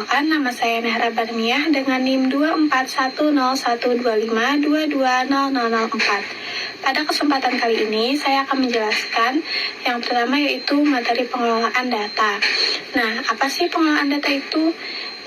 Perkenalkan, nama saya Nahra Barniah dengan NIM 2410125220004. Pada kesempatan kali ini, saya akan menjelaskan yang pertama yaitu materi pengelolaan data. Nah, apa sih pengelolaan data itu?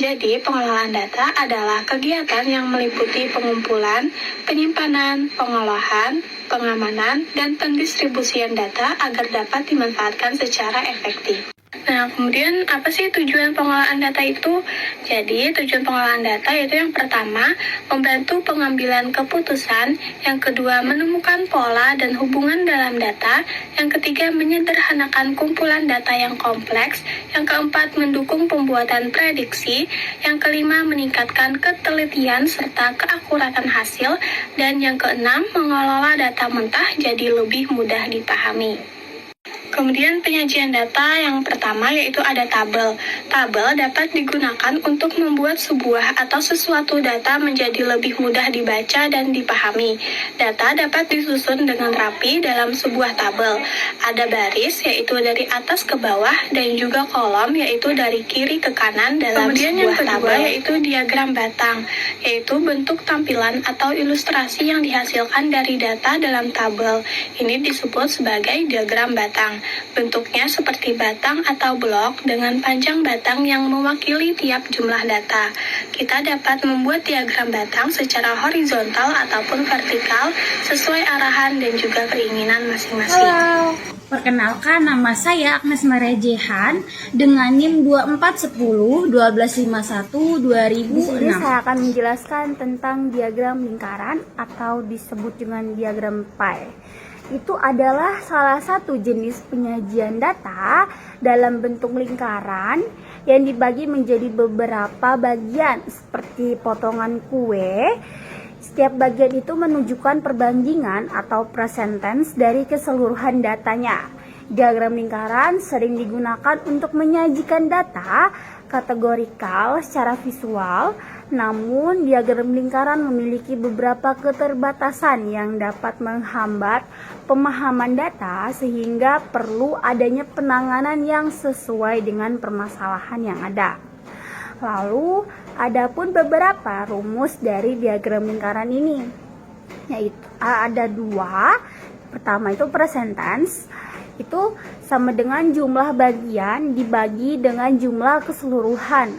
Jadi, pengelolaan data adalah kegiatan yang meliputi pengumpulan, penyimpanan, pengolahan, pengamanan, dan pendistribusian data agar dapat dimanfaatkan secara efektif. Nah, kemudian apa sih tujuan pengelolaan data itu? Jadi, tujuan pengelolaan data yaitu yang pertama, membantu pengambilan keputusan, yang kedua, menemukan pola dan hubungan dalam data, yang ketiga, menyederhanakan kumpulan data yang kompleks, yang keempat, mendukung pembuatan prediksi, yang kelima, meningkatkan ketelitian serta keakuratan hasil, dan yang keenam, mengelola data mentah jadi lebih mudah dipahami. Kemudian penyajian data yang pertama yaitu ada tabel. Tabel dapat digunakan untuk membuat sebuah atau sesuatu data menjadi lebih mudah dibaca dan dipahami. Data dapat disusun dengan rapi dalam sebuah tabel. Ada baris yaitu dari atas ke bawah dan juga kolom yaitu dari kiri ke kanan dalam Kemudian sebuah yang kedua tabel yaitu diagram batang, yaitu bentuk tampilan atau ilustrasi yang dihasilkan dari data dalam tabel. Ini disebut sebagai diagram batang. Bentuknya seperti batang atau blok dengan panjang batang yang mewakili tiap jumlah data. Kita dapat membuat diagram batang secara horizontal ataupun vertikal sesuai arahan dan juga keinginan masing-masing. Halo, perkenalkan nama saya Agnes Maria Jehan dengan NIM 2410-1251-2006. Di sini saya akan menjelaskan tentang diagram lingkaran atau disebut dengan diagram pie. Itu adalah salah satu jenis penyajian data dalam bentuk lingkaran yang dibagi menjadi beberapa bagian seperti potongan kue. Setiap bagian itu menunjukkan perbandingan atau presentence dari keseluruhan datanya. Diagram lingkaran sering digunakan untuk menyajikan data kategorikal secara visual, namun diagram lingkaran memiliki beberapa keterbatasan yang dapat menghambat pemahaman data sehingga perlu adanya penanganan yang sesuai dengan permasalahan yang ada. Lalu, adapun beberapa rumus dari diagram lingkaran ini, yaitu ada dua. Pertama itu presentence, itu sama dengan jumlah bagian dibagi dengan jumlah keseluruhan,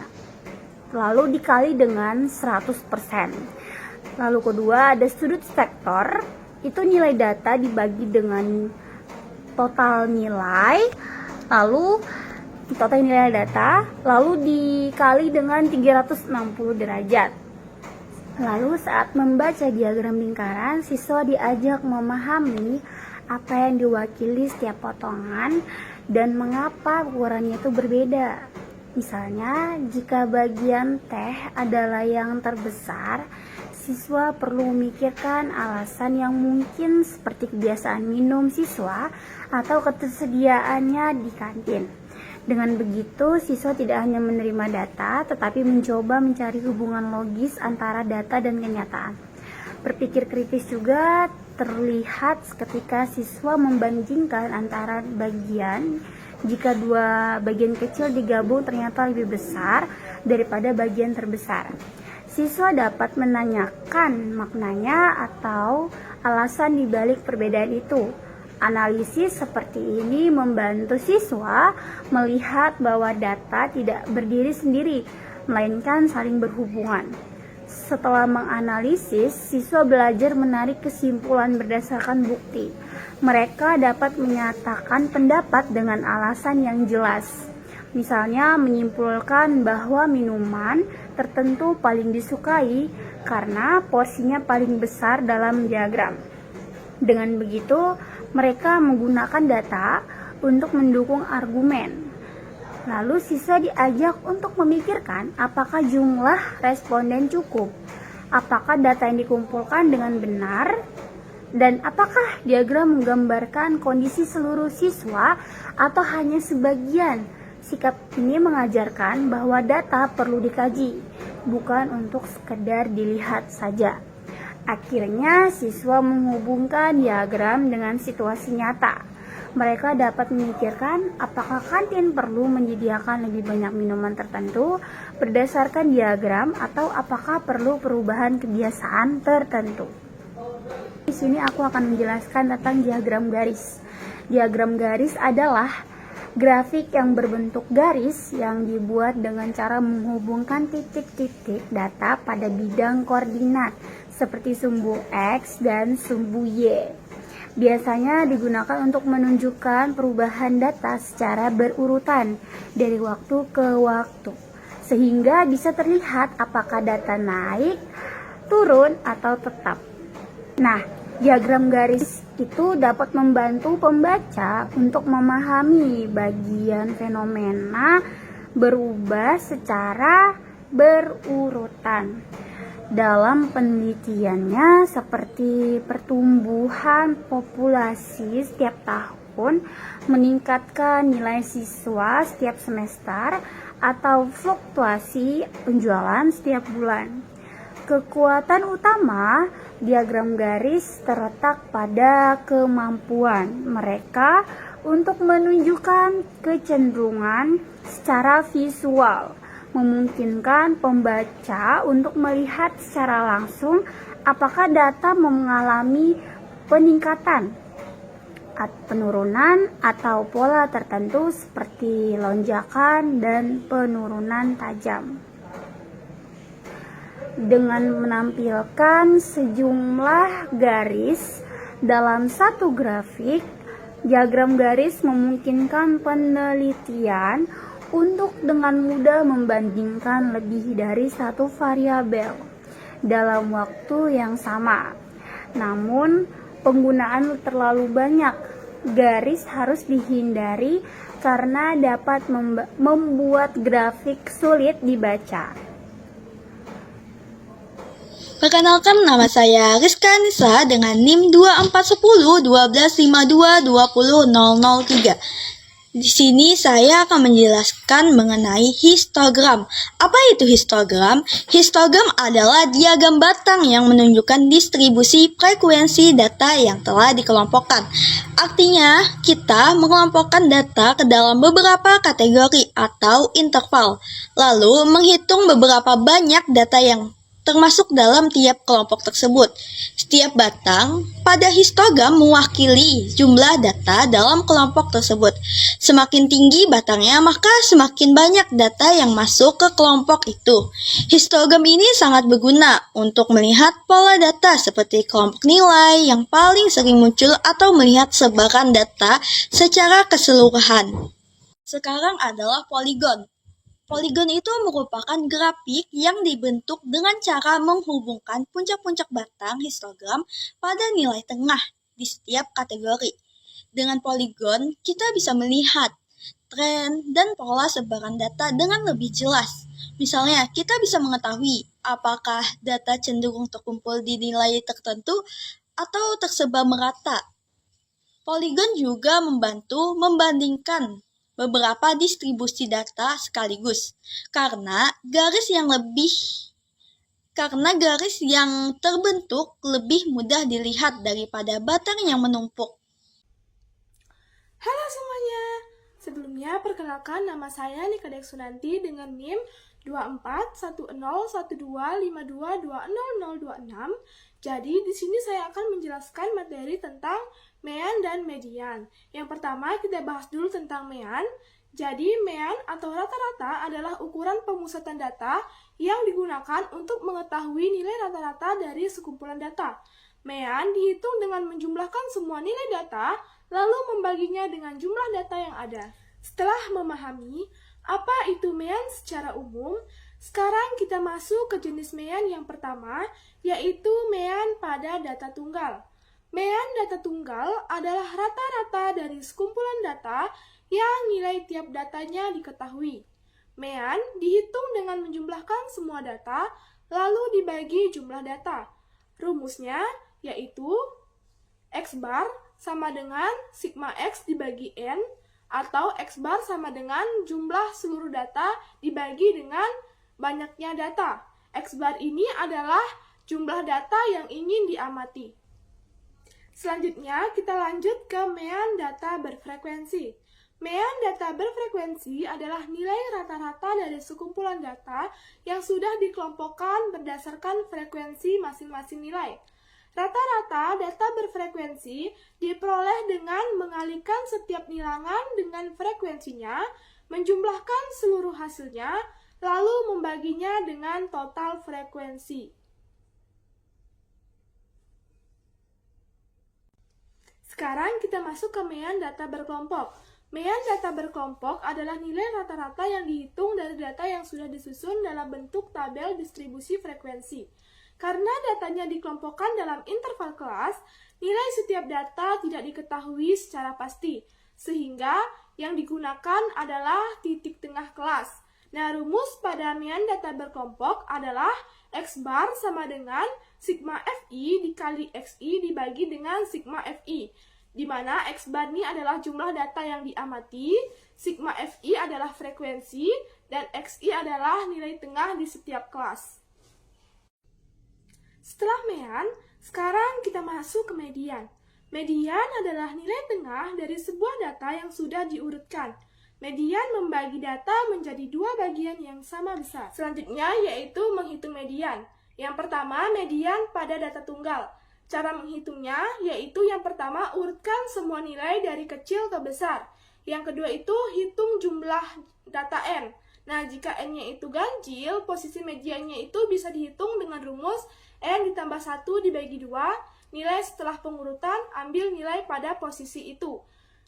lalu dikali dengan 100%. Lalu kedua ada sudut vektor, itu nilai data dibagi dengan total nilai, lalu total nilai data lalu dikali dengan 360 derajat. Lalu saat membaca diagram lingkaran, siswa diajak memahami apa yang diwakili setiap potongan dan mengapa ukurannya itu berbeda. Misalnya, jika bagian teh adalah yang terbesar, siswa perlu memikirkan alasan yang mungkin seperti kebiasaan minum siswa atau ketersediaannya di kantin. Dengan begitu, siswa tidak hanya menerima data, tetapi mencoba mencari hubungan logis antara data dan kenyataan. Berpikir kritis juga terlihat ketika siswa membandingkan antara bagian. Jika dua bagian kecil digabung ternyata lebih besar daripada bagian terbesar. Siswa dapat menanyakan maknanya atau alasan dibalik perbedaan itu. Analisis seperti ini membantu siswa melihat bahwa data tidak berdiri sendiri, melainkan saling berhubungan. Setelah menganalisis, siswa belajar menarik kesimpulan berdasarkan bukti. Mereka dapat menyatakan pendapat dengan alasan yang jelas. Misalnya menyimpulkan bahwa minuman tertentu paling disukai karena porsinya paling besar dalam diagram. Dengan begitu, mereka menggunakan data untuk mendukung argumen. Lalu siswa diajak untuk memikirkan apakah jumlah responden cukup, apakah data yang dikumpulkan dengan benar, dan apakah diagram menggambarkan kondisi seluruh siswa atau hanya sebagian. Sikap ini mengajarkan bahwa data perlu dikaji, bukan untuk sekedar dilihat saja. Akhirnya siswa menghubungkan diagram dengan situasi nyata. Mereka dapat memikirkan apakah kantin perlu menyediakan lebih banyak minuman tertentu berdasarkan diagram atau apakah perlu perubahan kebiasaan tertentu. Di sini aku akan menjelaskan tentang diagram garis. Diagram garis adalah grafik yang berbentuk garis yang dibuat dengan cara menghubungkan titik-titik data pada bidang koordinat seperti sumbu X dan sumbu Y. Biasanya digunakan untuk menunjukkan perubahan data secara berurutan dari waktu ke waktu, sehingga bisa terlihat apakah data naik, turun, atau tetap. Nah, diagram garis itu dapat membantu pembaca untuk memahami bagian fenomena berubah secara berurutan. Dalam penelitiannya seperti pertumbuhan populasi setiap tahun, meningkatkan nilai siswa setiap semester, atau fluktuasi penjualan setiap bulan. Kekuatan utama diagram garis terletak pada kemampuan mereka untuk menunjukkan kecenderungan secara visual, memungkinkan pembaca untuk melihat secara langsung apakah data mengalami peningkatan, penurunan, atau pola tertentu seperti lonjakan dan penurunan tajam. Dengan menampilkan sejumlah garis dalam satu grafik, diagram garis memungkinkan penelitian untuk dengan mudah membandingkan lebih dari satu variabel dalam waktu yang sama. Namun, penggunaan terlalu banyak garis harus dihindari karena dapat membuat grafik sulit dibaca. Perkenalkan, nama saya Rizka Nisa dengan NIM 2410-1252-20003. Di sini saya akan menjelaskan mengenai histogram. Apa itu histogram? Histogram adalah diagram batang yang menunjukkan distribusi frekuensi data yang telah dikelompokkan. Artinya, kita mengelompokkan data ke dalam beberapa kategori atau interval, lalu menghitung beberapa banyak data yang termasuk dalam tiap kelompok tersebut. Setiap batang pada histogram mewakili jumlah data dalam kelompok tersebut. Semakin tinggi batangnya, maka semakin banyak data yang masuk ke kelompok itu. Histogram ini sangat berguna untuk melihat pola data seperti kelompok nilai yang paling sering muncul atau melihat sebaran data secara keseluruhan. Sekarang adalah poligon. Poligon itu merupakan grafik yang dibentuk dengan cara menghubungkan puncak-puncak batang histogram pada nilai tengah di setiap kategori. Dengan poligon, kita bisa melihat tren dan pola sebaran data dengan lebih jelas. Misalnya, kita bisa mengetahui apakah data cenderung terkumpul di nilai tertentu atau tersebar merata. Poligon juga membantu membandingkan beberapa distribusi data sekaligus, karena garis yang terbentuk lebih mudah dilihat daripada batang yang menumpuk. Halo semuanya, sebelumnya perkenalkan nama saya Nika Deksunanti dengan NIM 24101252200026. Jadi di sini saya akan menjelaskan materi tentang mean dan median. Yang pertama kita bahas dulu tentang mean. Jadi mean atau rata-rata adalah ukuran pemusatan data yang digunakan untuk mengetahui nilai rata-rata dari sekumpulan data. Mean dihitung dengan menjumlahkan semua nilai data lalu membaginya dengan jumlah data yang ada. Setelah memahami apa itu mean secara umum, sekarang kita masuk ke jenis mean yang pertama, yaitu mean pada data tunggal. Mean data tunggal adalah rata-rata dari sekumpulan data yang nilai tiap datanya diketahui. Mean dihitung dengan menjumlahkan semua data, lalu dibagi jumlah data. Rumusnya yaitu X bar sama dengan sigma X dibagi N, atau X bar sama dengan jumlah seluruh data dibagi dengan banyaknya data. X bar ini adalah jumlah data yang ingin diamati. Selanjutnya, kita lanjut ke mean data berfrekuensi. Mean data berfrekuensi adalah nilai rata-rata dari sekumpulan data yang sudah dikelompokkan berdasarkan frekuensi masing-masing nilai. Rata-rata data berfrekuensi diperoleh dengan mengalikan setiap bilangan dengan frekuensinya, menjumlahkan seluruh hasilnya, lalu membaginya dengan total frekuensi. Sekarang kita masuk ke mean data berkelompok. Mean data berkelompok adalah nilai rata-rata yang dihitung dari data yang sudah disusun dalam bentuk tabel distribusi frekuensi. Karena datanya dikelompokkan dalam interval kelas, nilai setiap data tidak diketahui secara pasti, sehingga yang digunakan adalah titik tengah kelas. Nah, rumus pada mean data berkelompok adalah X bar sama dengan sigma Fi dikali Xi dibagi dengan sigma Fi, di mana X bar ini adalah jumlah data yang diamati, sigma Fi adalah frekuensi, dan Xi adalah nilai tengah di setiap kelas. Setelah mean, sekarang kita masuk ke median. Median adalah nilai tengah dari sebuah data yang sudah diurutkan. Median membagi data menjadi dua bagian yang sama besar. Selanjutnya yaitu menghitung median. Yang pertama, median pada data tunggal. Cara menghitungnya yaitu yang pertama, urutkan semua nilai dari kecil ke besar. Yang kedua itu hitung jumlah data n. Nah, jika n-nya itu ganjil, posisi mediannya itu bisa dihitung dengan rumus n ditambah 1 dibagi 2, nilai setelah pengurutan, ambil nilai pada posisi itu.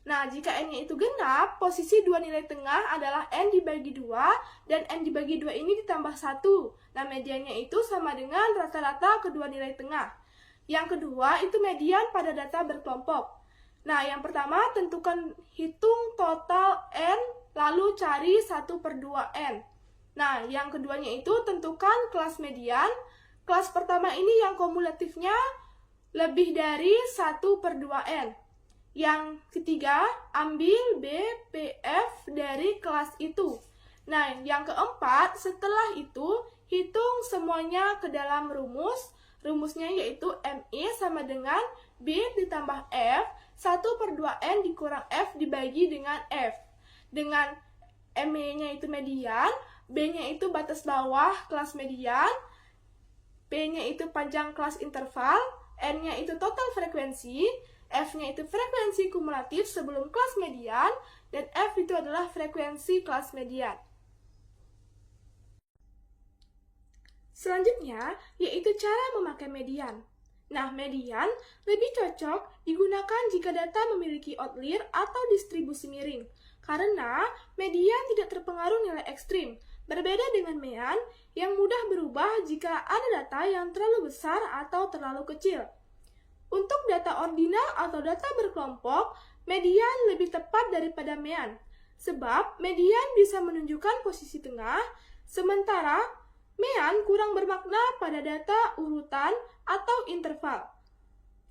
Nah, jika n-nya itu genap, posisi dua nilai tengah adalah n dibagi 2, dan n dibagi 2 ini ditambah 1. Nah, mediannya itu sama dengan rata-rata kedua nilai tengah. Yang kedua, itu median pada data berkelompok. Nah, yang pertama, tentukan hitung total n, lalu cari 1/2n. Nah, yang keduanya itu tentukan kelas median. Kelas pertama ini yang kumulatifnya lebih dari 1/2n. Yang ketiga, ambil BPF dari kelas itu. Nah, yang keempat, setelah itu, hitung semuanya ke dalam rumus. Rumusnya yaitu MI sama dengan B ditambah F, 1/2N dikurang F dibagi dengan F. Dengan MI-nya itu median, B-nya itu batas bawah kelas median, P-nya itu panjang kelas interval, N-nya itu total frekuensi, F-nya itu frekuensi kumulatif sebelum kelas median, dan F itu adalah frekuensi kelas median. Selanjutnya, yaitu cara memakai median. Nah, median lebih cocok digunakan jika data memiliki outlier atau distribusi miring, karena median tidak terpengaruh nilai ekstrim, berbeda dengan mean yang mudah berubah jika ada data yang terlalu besar atau terlalu kecil. Untuk data ordinal atau data berkelompok, median lebih tepat daripada mean, sebab median bisa menunjukkan posisi tengah, sementara mean kurang bermakna pada data urutan atau interval.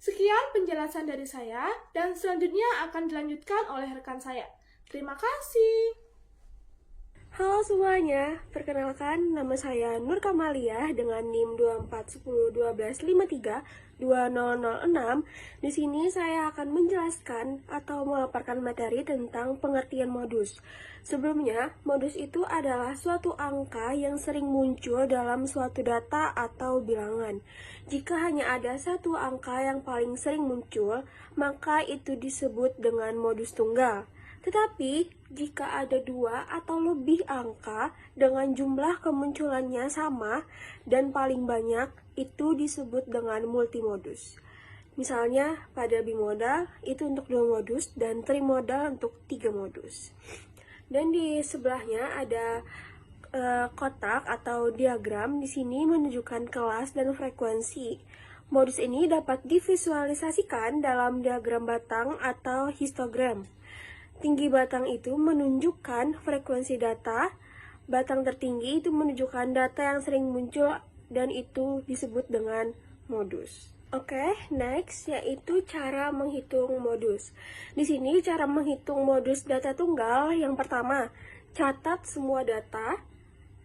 Sekian penjelasan dari saya, dan selanjutnya akan dilanjutkan oleh rekan saya. Terima kasih. Halo semuanya, perkenalkan nama saya Nur Kamalia dengan NIM 241012532006. Di sini saya akan menjelaskan atau memaparkan materi tentang pengertian modus. Sebelumnya, modus itu adalah suatu angka yang sering muncul dalam suatu data atau bilangan. Jika hanya ada satu angka yang paling sering muncul, maka itu disebut dengan modus tunggal. Tetapi, jika ada dua atau lebih angka dengan jumlah kemunculannya sama dan paling banyak, itu disebut dengan multimodus. Misalnya, pada bimodal itu untuk 2 modus dan trimodal untuk 3 modus. Dan di sebelahnya ada kotak atau diagram. Di sini menunjukkan kelas dan frekuensi. Modus ini dapat divisualisasikan dalam diagram batang atau histogram. Tinggi batang itu menunjukkan frekuensi data, batang tertinggi itu menunjukkan data yang sering muncul dan itu disebut dengan modus. Oke, next yaitu cara menghitung modus. Di sini cara menghitung modus data tunggal yang pertama, catat semua data.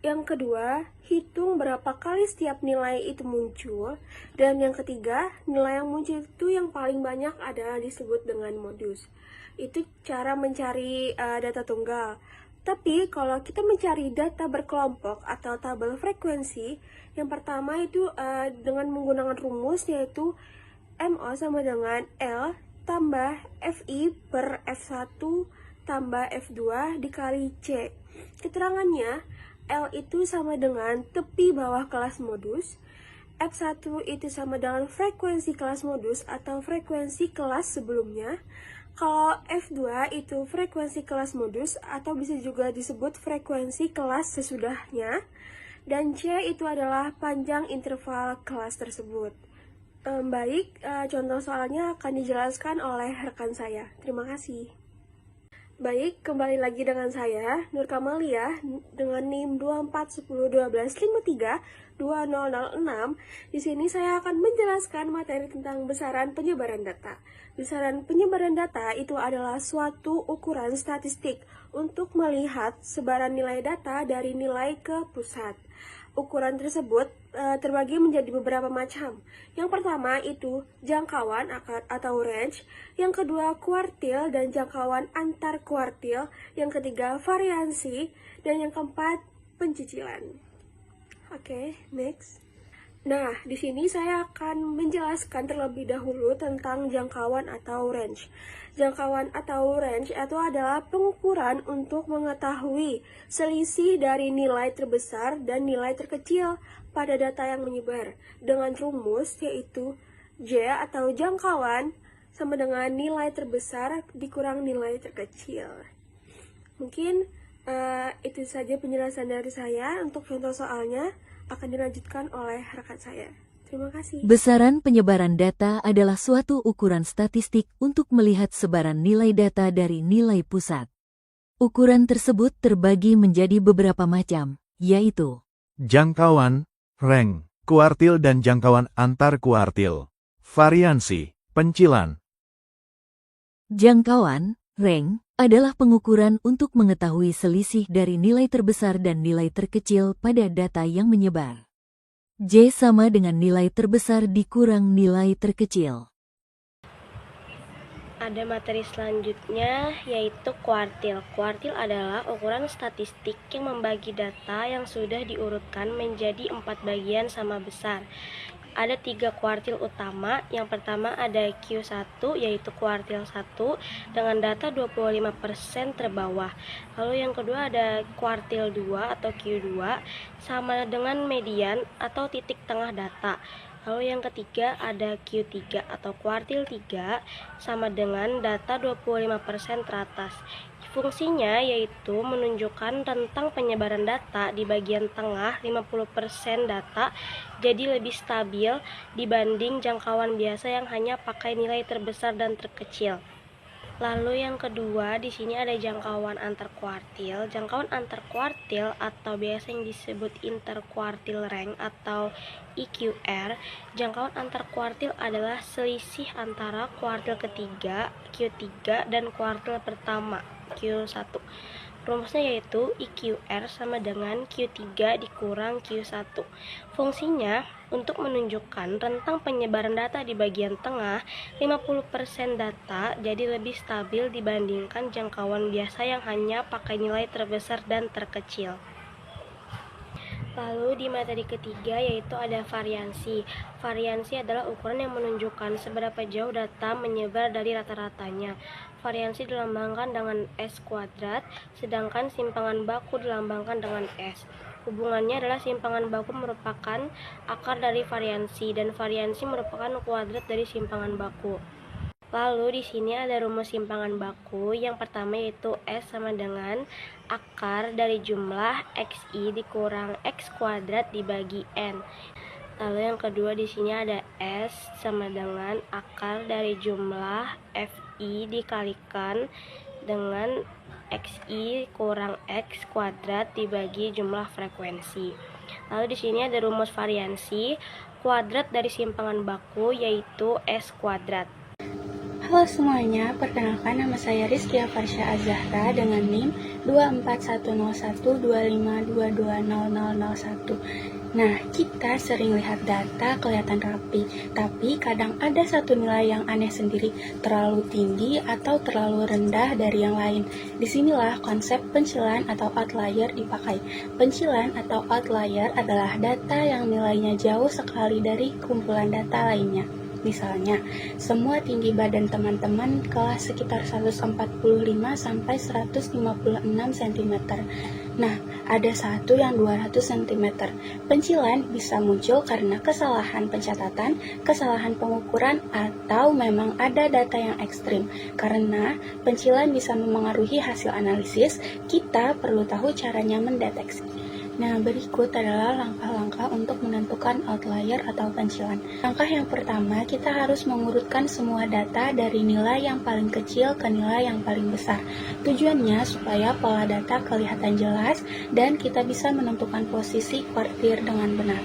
Yang kedua, hitung berapa kali setiap nilai itu muncul. Dan yang ketiga, nilai yang muncul itu yang paling banyak adalah disebut dengan modus. Itu cara mencari data tunggal. Tapi kalau kita mencari data berkelompok atau tabel frekuensi, yang pertama itu dengan menggunakan rumus yaitu MO sama dengan L tambah FI per F1 tambah F2 dikali C. Keterangannya, L itu sama dengan tepi bawah kelas modus, F1 itu sama dengan frekuensi kelas modus atau frekuensi kelas sebelumnya. Kalau F2 itu frekuensi kelas modus atau bisa juga disebut frekuensi kelas sesudahnya. Dan C itu adalah panjang interval kelas tersebut. Baik, contoh soalnya akan dijelaskan oleh rekan saya. Terima kasih. Baik, kembali lagi dengan saya, Nur Kamalia, dengan NIM 241012532006. Di sini saya akan menjelaskan materi tentang besaran penyebaran data. Besaran penyebaran data itu adalah suatu ukuran statistik untuk melihat sebaran nilai data dari nilai ke pusat. Ukuran tersebut terbagi menjadi beberapa macam. Yang pertama itu jangkauan atau range, yang kedua kuartil dan jangkauan antar kuartil, yang ketiga variansi, dan yang keempat pencicilan. Oke, next. Nah, di sini saya akan menjelaskan terlebih dahulu tentang jangkauan atau range. Jangkauan atau range itu adalah pengukuran untuk mengetahui selisih dari nilai terbesar dan nilai terkecil pada data yang menyebar dengan rumus yaitu J atau jangkauan sama dengan nilai terbesar dikurang nilai terkecil. Mungkin itu saja penjelasan dari saya. Untuk contoh soalnya akan dilanjutkan oleh rekan saya. Terima kasih. Besaran penyebaran data adalah suatu ukuran statistik untuk melihat sebaran nilai data dari nilai pusat. Ukuran tersebut terbagi menjadi beberapa macam, yaitu jangkauan, range, kuartil dan jangkauan antar kuartil, variansi, pencilan. Jangkauan, range, adalah pengukuran untuk mengetahui selisih dari nilai terbesar dan nilai terkecil pada data yang menyebar. J sama dengan nilai terbesar dikurang nilai terkecil. Ada materi selanjutnya yaitu kuartil. Kuartil adalah ukuran statistik yang membagi data yang sudah diurutkan menjadi 4 bagian sama besar. Ada 3 kuartil utama. Yang pertama ada Q1 yaitu kuartil 1 dengan data 25% terbawah. Lalu yang kedua ada kuartil 2 atau Q2 sama dengan median atau titik tengah data. Lalu yang ketiga ada Q3 atau kuartil 3 sama dengan data 25% teratas. Fungsinya yaitu menunjukkan tentang penyebaran data di bagian tengah 50% data jadi lebih stabil dibanding jangkauan biasa yang hanya pakai nilai terbesar dan terkecil. Lalu yang kedua di sini ada jangkauan antar kuartil. Jangkauan antar kuartil atau biasa yang disebut interkuartil range atau IQR. Jangkauan antar kuartil adalah selisih antara kuartil ketiga Q3 dan kuartil pertama Q1. Rumusnya yaitu IQR sama dengan Q3 dikurang Q1. Fungsinya untuk menunjukkan rentang penyebaran data di bagian tengah 50% data jadi lebih stabil dibandingkan jangkauan biasa yang hanya pakai nilai terbesar dan terkecil. Lalu di materi ketiga yaitu ada variansi. Variansi adalah ukuran yang menunjukkan seberapa jauh data menyebar dari rata-ratanya. Variansi dilambangkan dengan S kuadrat, sedangkan simpangan baku dilambangkan dengan S. Hubungannya adalah simpangan baku merupakan akar dari variansi dan variansi merupakan kuadrat dari simpangan baku. Lalu di sini ada rumus simpangan baku. Yang pertama yaitu S sama dengan akar dari jumlah XI dikurang X kuadrat dibagi N. Lalu yang kedua di sini ada S sama dengan akar dari jumlah FI dikalikan dengan XI kurang X kuadrat dibagi jumlah frekuensi. Lalu di sini ada rumus variansi. Kuadrat dari simpangan baku yaitu S kuadrat. Halo semuanya, perkenalkan nama saya Rizkia Farsha Azahra dengan NIM 2410125220001. Nah, kita sering lihat data kelihatan rapi, tapi kadang ada satu nilai yang aneh sendiri, terlalu tinggi atau terlalu rendah dari yang lain. Disinilah konsep pencilan atau outlier dipakai. Pencilan atau outlier adalah data yang nilainya jauh sekali dari kumpulan data lainnya. Misalnya, semua tinggi badan teman-teman kelas sekitar 145 sampai 156 cm. Nah, ada satu yang 200 cm. Pencilan bisa muncul karena kesalahan pencatatan, kesalahan pengukuran, atau memang ada data yang ekstrim. Karena pencilan bisa memengaruhi hasil analisis, kita perlu tahu caranya mendeteksi. Nah, berikut adalah langkah-langkah untuk menentukan outlier atau pencilan. Langkah yang pertama, kita harus mengurutkan semua data dari nilai yang paling kecil ke nilai yang paling besar. Tujuannya supaya pola data kelihatan jelas dan kita bisa menentukan posisi kuartil dengan benar.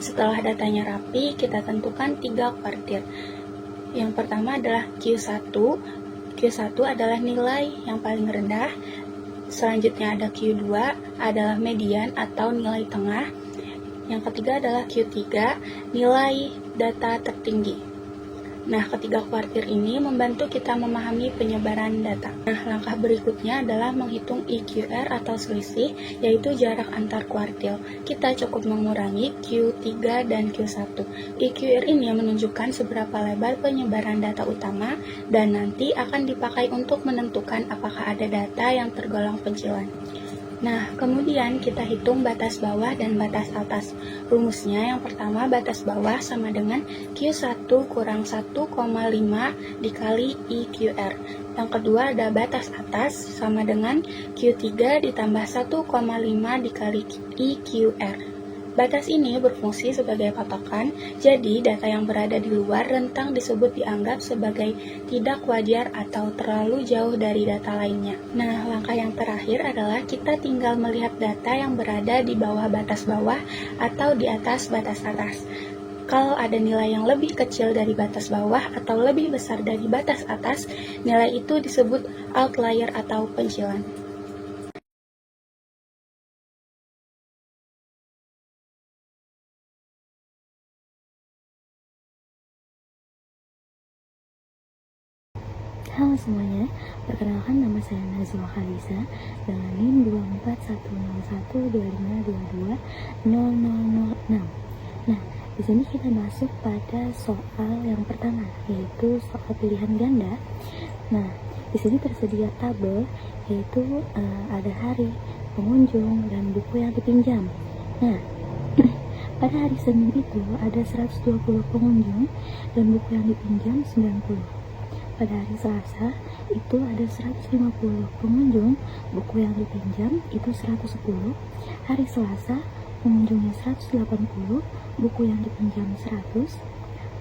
Setelah datanya rapi, kita tentukan 3 kuartil. Yang pertama adalah Q1. Q1 adalah nilai yang paling rendah. Selanjutnya ada Q2 adalah median atau nilai tengah. Yang ketiga adalah Q3, nilai data tertinggi. Nah, ketiga kuartil ini membantu kita memahami penyebaran data. Nah, langkah berikutnya adalah menghitung EQR atau selisih, yaitu jarak antar kuartil. Kita cukup mengurangi Q3 dan Q1. EQR ini menunjukkan seberapa lebar penyebaran data utama dan nanti akan dipakai untuk menentukan apakah ada data yang tergolong pencilan. Nah, kemudian kita hitung batas bawah dan batas atas. Rumusnya yang pertama, batas bawah sama dengan Q1 kurang 1,5 dikali EQR. Yang kedua ada batas atas sama dengan Q3 ditambah 1,5 dikali EQR. Batas ini berfungsi sebagai patokan, jadi data yang berada di luar rentang disebut dianggap sebagai tidak wajar atau terlalu jauh dari data lainnya. Nah, langkah yang terakhir adalah kita tinggal melihat data yang berada di bawah batas bawah atau di atas batas atas. Kalau ada nilai yang lebih kecil dari batas bawah atau lebih besar dari batas atas, nilai itu disebut outlier atau pencilan. Halo semuanya, perkenalkan nama saya Nazwa Khalisa dengan NIM 2410125220006. Nah, di sini kita masuk pada soal yang pertama, yaitu soal pilihan ganda. Nah, di sini tersedia tabel, yaitu ada hari, pengunjung, dan buku yang dipinjam. Nah, pada hari Senin itu ada 120 pengunjung dan buku yang dipinjam 90. Pada hari Selasa itu ada 150 pengunjung, buku yang dipinjam itu 110. Hari Selasa pengunjungnya 180, buku yang dipinjam 100.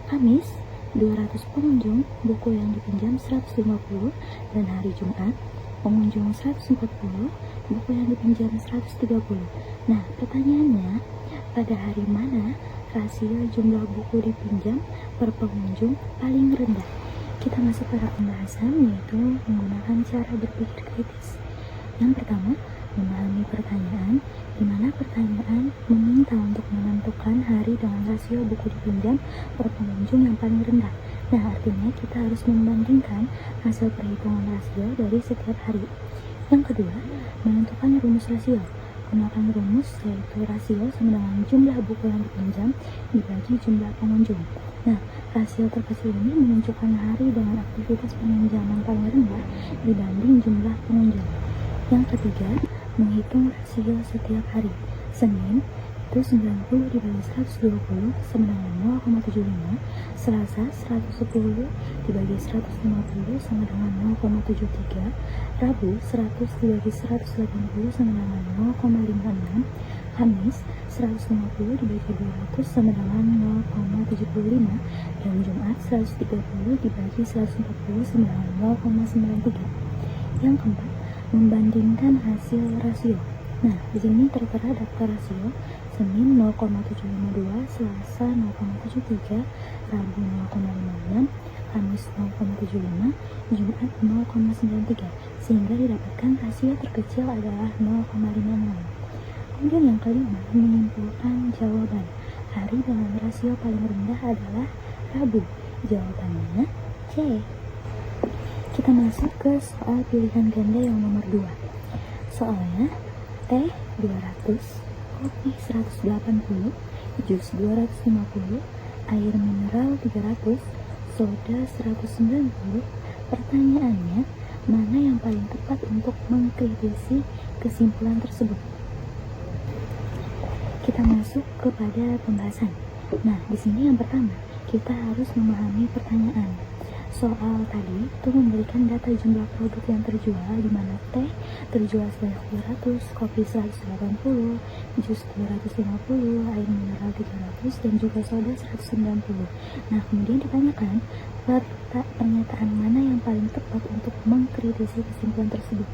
Kamis 200 pengunjung, buku yang dipinjam 150. Dan hari Jumat pengunjung 140, buku yang dipinjam 130. Nah, pertanyaannya, pada hari mana rasio jumlah buku dipinjam per pengunjung paling rendah? Kita masuk pada pembahasan, yaitu menggunakan cara berpikir kritis. Yang pertama, memahami pertanyaan, di mana pertanyaan meminta untuk menentukan hari dengan rasio buku dipinjam per pengunjung yang paling rendah. Nah, artinya kita harus membandingkan hasil perhitungan rasio dari setiap hari. Yang kedua, menentukan rumus rasio. Gunakan rumus, yaitu rasio sama dengan jumlah buku yang dipinjam dibagi jumlah pengunjung. Nah, rasio terkecil ini menunjukkan hari dengan aktivitas peminjaman paling rendah dibanding jumlah pengunjung. Yang ketiga, menghitung rasio setiap hari. Senin itu 90 dibagi 120 sama dengan 0,75. Selasa 110 dibagi 150 sama dengan 0,73. Rabu 100 dibagi 180 sama dengan 0,56. Kamis 150 dibagi 200 sama dengan 0,75. Dan Jumat 130 dibagi 140 sama dengan 0,93. Yang keempat, membandingkan hasil rasio. Nah, di sini tertera daftar rasio. Senin 0,752, Selasa 0,73, Rabu 0,56, Kamis 0,75, Jumat 0,93, sehingga didapatkan rasio terkecil adalah 0,56. Kemudian yang kelima, menyimpulkan jawaban. Hari dengan rasio paling rendah adalah Rabu. Jawabannya C. Kita masuk ke soal pilihan ganda yang nomor 2. Soalnya, teh 200, kopi 180, jus 250, air mineral 300, soda 190. Pertanyaannya, mana yang paling tepat untuk mengkritisi kesimpulan tersebut? Kita masuk kepada pembahasan. Nah, di sini yang pertama, kita harus memahami pertanyaan. Soal tadi itu memberikan data jumlah produk yang terjual, di mana teh terjual sebanyak 200, kopi 180, jus 250, air mineral 300, dan juga soda 190. Nah, kemudian ditanyakan pernyataan mana yang paling tepat untuk mengkritisi kesimpulan tersebut.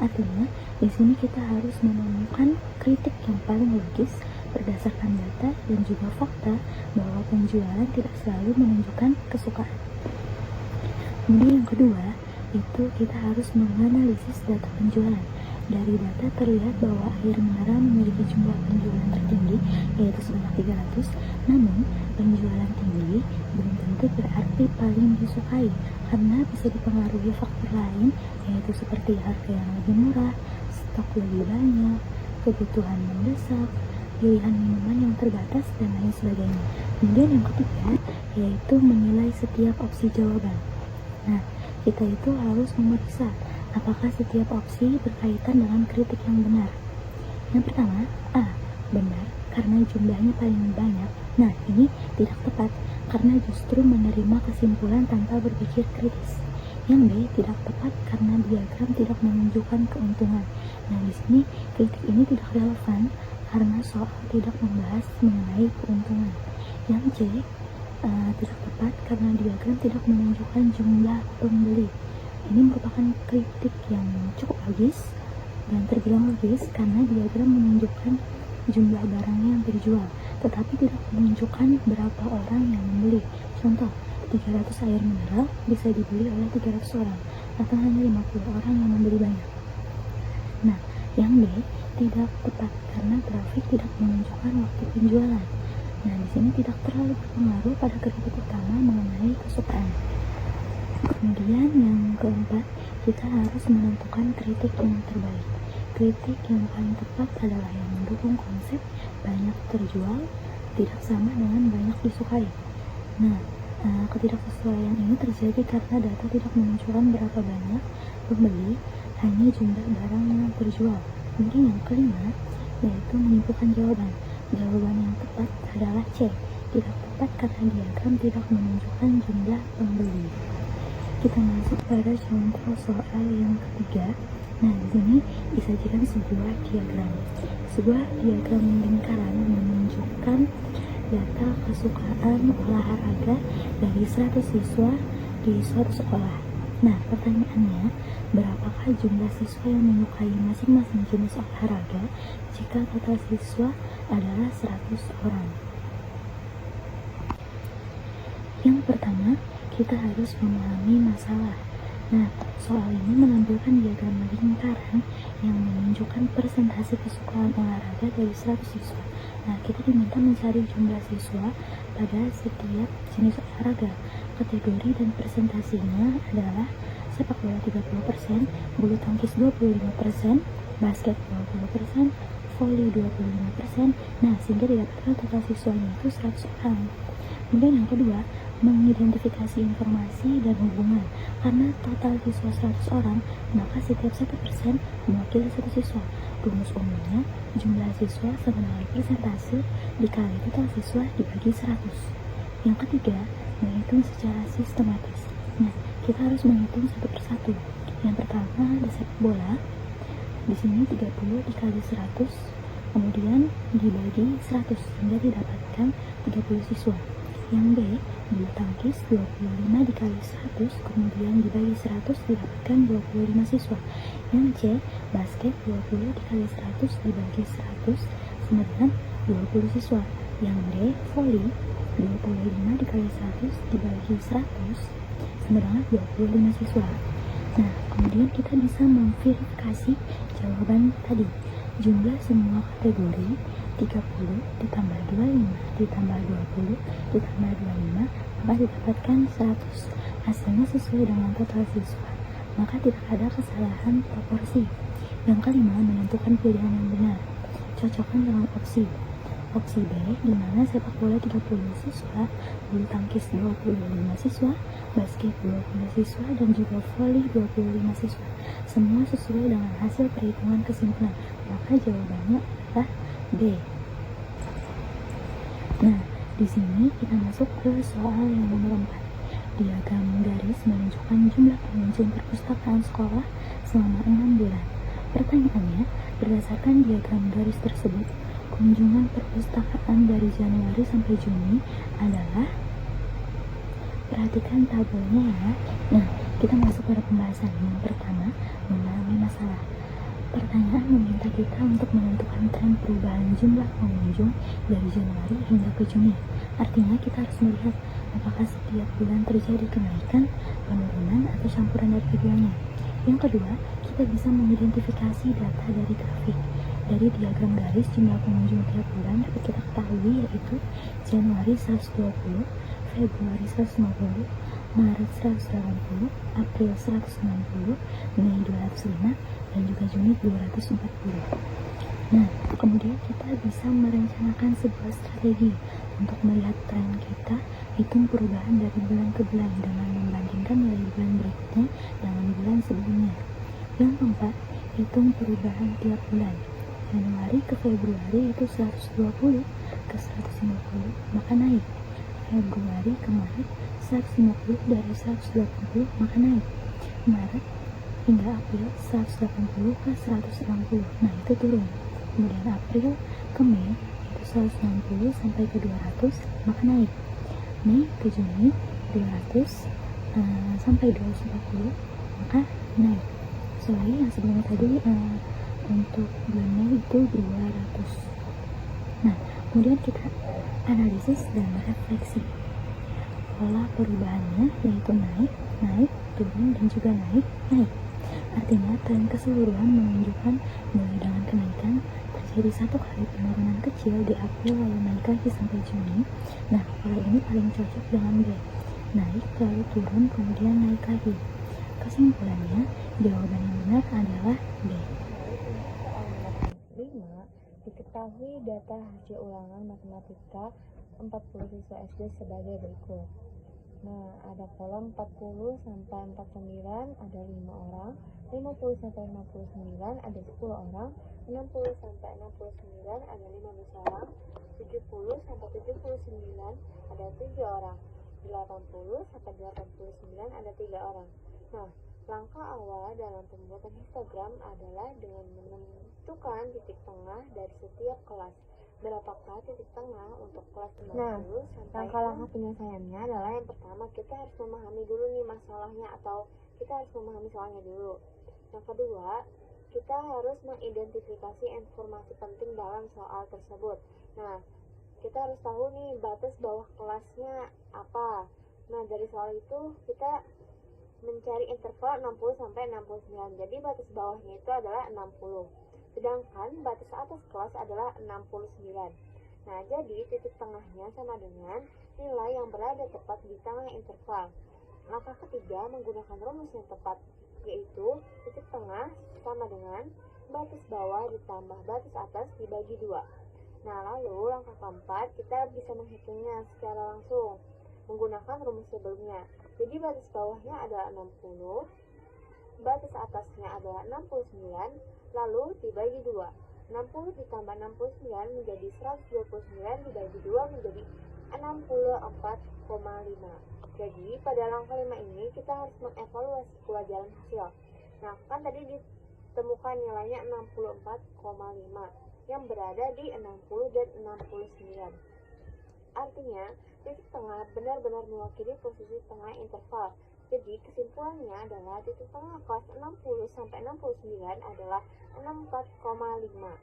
Artinya, di sini kita harus menemukan kritik yang paling logis berdasarkan data dan juga fakta bahwa penjualan tidak selalu menunjukkan kesukaan. Kemudian yang kedua, itu kita harus menganalisis data penjualan. Dari data terlihat bahwa air mineral memiliki jumlah penjualan tertinggi, yaitu sebanyak 300, namun penjualan tinggi belum tentu berarti paling disukai, karena bisa dipengaruhi faktor lain, yaitu seperti harga yang lebih murah, stok lebih banyak, kebutuhan mendesak, pilihan minuman yang terbatas, dan lain sebagainya. Kemudian yang ketiga, yaitu menilai setiap opsi jawaban. Nah, kita itu harus memeriksa apakah setiap opsi berkaitan dengan kritik yang benar. Yang pertama, A. Benar, karena jumlahnya paling banyak. Nah, ini tidak tepat, karena justru menerima kesimpulan tanpa berpikir kritis. Yang B. Tidak tepat, karena diagram tidak menunjukkan keuntungan. Nah, di sini kritik ini tidak relevan, karena soal tidak membahas mengenai keuntungan. Yang C. Tidak tepat, karena diagram tidak menunjukkan jumlah pembeli. Ini merupakan kritik yang cukup logis dan terbilang logis, karena diagram menunjukkan jumlah barangnya yang terjual, tetapi tidak menunjukkan berapa orang yang membeli. Contoh, 300 air mineral bisa dibeli oleh 300 orang, atau hanya 50 orang yang membeli banyak. Nah, yang B tidak tepat, karena grafik tidak menunjukkan waktu penjualan. Nah, di sini tidak terlalu berpengaruh pada kritik utama mengenai kesukaan. Kemudian yang keempat, kita harus menentukan kritik yang terbaik. Kritik yang paling tepat adalah yang mendukung konsep banyak terjual tidak sama dengan banyak disukai. Nah, ketidaksesuaian ini terjadi karena data tidak menunjukkan berapa banyak pembeli, hanya jumlah barang yang terjual. Kemudian yang kelima, yaitu menyimpulkan jawaban. Jawaban yang tepat adalah C. Tidak tepat karena diagram tidak menunjukkan jumlah pembeli. Kita masuk pada contoh soal yang ketiga. Nah, di sini disajikan sebuah diagram. Sebuah diagram lingkaran menunjukkan data kesukaan olahraga dari 100 siswa di suatu sekolah. Nah, pertanyaannya, berapakah jumlah siswa yang menyukai masing-masing jenis olahraga jika total siswa adalah 100 orang? Yang pertama, kita harus memahami masalah. Nah, soal ini menampilkan diagram lingkaran yang menunjukkan persentase kesukaan olahraga dari 100 siswa. Nah, kita diminta mencari jumlah siswa pada setiap jenis olahraga. Kategori dan presentasinya adalah sepak bola 30%, bulu tangkis 25%, basket 20%, voli 25%. Nah, sehingga didapatkan total siswanya itu 100 orang. Kemudian yang kedua, mengidentifikasi informasi dan hubungan. Karena total siswa 100 orang, maka setiap 1% mewakili satu siswa. Rumus umumnya, jumlah siswa sama dengan persentase dikali total siswa dibagi 100. Yang ketiga, menghitung secara sistematis. Nah, kita harus menghitung satu persatu. Yang pertama, di sepak bola, di sini 30 dikali 100, kemudian dibagi 100 sehingga didapatkan 30 siswa. Yang B, bulu tangkis 25 dikali 100, kemudian dibagi 100 didapatkan 25 siswa. Yang C, basket 20 dikali 100 dibagi 100 sama dengan 20 siswa. Yang D, voli 25 dikali 100 dibagi 100 sama dengan 25 siswa. Nah, kemudian kita bisa memverifikasi jawaban tadi. Jumlah semua kategori 30 ditambah 25 ditambah 20 ditambah 25 maka didapatkan 100. Hasilnya sesuai dengan total siswa, maka tidak ada kesalahan proporsi. Yang kelima, menentukan pilihan yang benar. Cocokkan dengan opsi B, di mana sepak bola 30 siswa, bulu tangkis 25 siswa, basket 20 siswa, dan juga voli 25 siswa. Semua sesuai dengan hasil perhitungan kesimpulan, maka jawabannya adalah B. Nah, di sini kita masuk ke soal yang nomor 4. Diagram garis menunjukkan jumlah pengunjung perpustakaan sekolah selama 6 bulan. Pertanyaannya, berdasarkan diagram garis tersebut, kunjungan perpustakaan dari Januari sampai Juni adalah, perhatikan tabelnya ya. Nah, kita masuk pada pembahasan. Yang pertama, memahami masalah. Pertanyaan meminta kita untuk menentukan tren perubahan jumlah pengunjung dari Januari hingga ke Juni. Artinya kita harus melihat apakah setiap bulan terjadi kenaikan, penurunan, atau campuran dari keduanya. Yang kedua, kita bisa mengidentifikasi data dari grafik. Dari diagram garis jumlah pengunjung tiap bulan dapat kita ketahui, yaitu Januari 120, Februari 150, Maret 180, April 160, Mei 205, dan juga Juni 240. Nah, kemudian kita bisa merencanakan sebuah strategi untuk melihat tren kita, hitung perubahan dari bulan ke bulan dengan membandingkan nilai bulan berikutnya dengan bulan sebelumnya. Yang keempat, hitung perubahan tiap bulan. Januari ke Februari itu 120 ke 150, maka naik. Februari ke Maret 150 dari 180, maka naik. Maret hingga April 180 ke 160, nah itu turun. Kemudian April ke Mei itu 160 sampai ke 200, maka naik. Mei ke Juni 200 sampai 240, maka naik. Sorry, yang sebelumnya tadi untuk bulan Mei itu 200. Nah, kemudian kita analisis dan refleksi. Pola perubahannya yaitu naik, naik, turun, dan juga naik, naik. Artinya tren keseluruhan menunjukkan mulai dengan kenaikan, terjadi satu kali penurunan kecil di April lalu naik lagi sampai Juni. Nah, pola ini paling cocok dengan B. Naik lalu turun kemudian naik lagi. Kesimpulannya, jawaban yang benar adalah B. 5. Diketahui data hasil ulangan matematika 40 siswa SD sebagai berikut. Nah, ada kolom 40 sampai 49 ada 5 orang, 50 sampai 59 ada 10 orang, 60 sampai 69 ada 15 orang, 70 sampai 79 ada 7 orang, 80 sampai 89 ada 3 orang. Nah, langkah awal dalam pembuatan histogram adalah dengan menentukan titik tengah dari setiap kelas. Berapakah titik tengah untuk kelas 50 sampai langkah-langkah penyelesaiannya adalah yang pertama, kita harus memahami dulu nih masalahnya atau kita harus memahami soalnya dulu. Yang kedua, kita harus mengidentifikasi informasi penting dalam soal tersebut. Nah, kita harus tahu nih batas bawah kelasnya apa. Nah, dari soal itu kita mencari interval 60 sampai 69. Jadi batas bawahnya itu adalah 60. Sedangkan batas atas kelas adalah 69. Nah, jadi titik tengahnya sama dengan nilai yang berada tepat di tengah interval. Langkah ketiga menggunakan rumus yang tepat, yaitu titik tengah sama dengan batas bawah ditambah batas atas dibagi 2. Nah, lalu langkah keempat kita bisa menghitungnya secara langsung menggunakan rumus sebelumnya. Jadi batas bawahnya adalah 60, batas atasnya adalah 69, lalu dibagi 2. 60 ditambah 69 menjadi 129 dibagi 2 menjadi 64,5. Jadi pada langkah 5 ini kita harus mengevaluasi pelajaran hasil. Nah, kan tadi ditemukan nilainya 64,5 yang berada di 60 dan 69. Artinya, titik tengah benar-benar mewakili posisi tengah interval. Jadi, kesimpulannya adalah titik tengah kelas 60 sampai 69 adalah 64,5.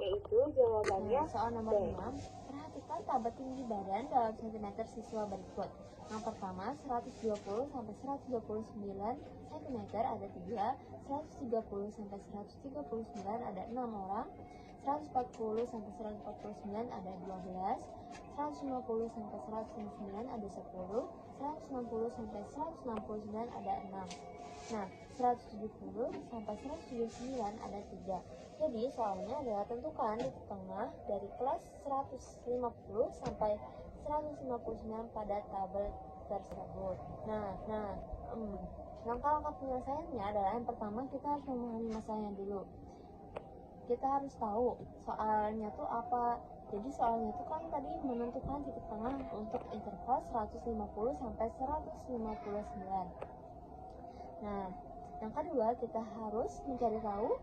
Yaitu jawabannya Soal nomor B. 6, perhatikan tabel tinggi badan dalam cm siswa berikut. Yang pertama 120 sampai 129 cm ada 3, 130 sampai 139 ada 6 orang, 140 sampai 149 ada 12, 150 sampai 159 ada 10, 160 sampai 169 ada 6. Nah, 170 sampai 179 ada 3. Jadi soalnya adalah tentukan titik tengah dari kelas 150 sampai 159 pada tabel tersebut. Langkah-langkah penyelesaiannya adalah yang pertama kita harus memahami masalahnya dulu. Kita harus tahu soalnya tuh apa. Jadi soalnya tuh kan tadi menentukan titik tengah untuk interval 150 sampai 159. Nah, yang kedua kita harus mencari tahu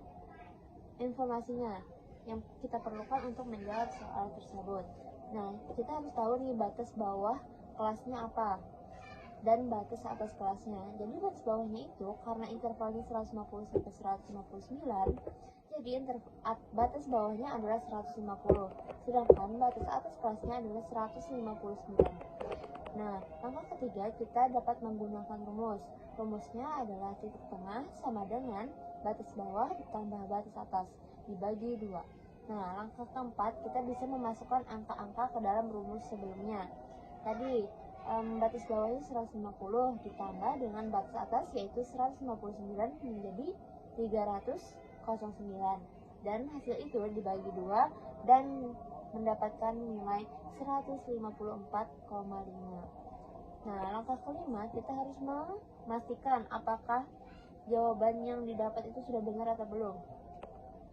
informasinya yang kita perlukan untuk menjawab soal tersebut. Nah, kita harus tahu nih batas bawah kelasnya apa dan batas atas kelasnya. Jadi batas bawahnya itu karena intervalnya 150 sampai 159, jadi batas bawahnya adalah 150, sedangkan batas atas kelasnya adalah 159. Nah, langkah ketiga kita dapat menggunakan rumus. Rumusnya adalah titik tengah sama dengan batas bawah ditambah batas atas dibagi 2. Nah, langkah keempat kita bisa memasukkan angka-angka ke dalam rumus sebelumnya. Tadi batas bawahnya 150 ditambah dengan batas atas yaitu 159 menjadi 309. Dan hasil itu dibagi 2 dan mendapatkan nilai 154,5. Nah, langkah kelima kita harus memastikan apakah jawaban yang didapat itu sudah benar atau belum.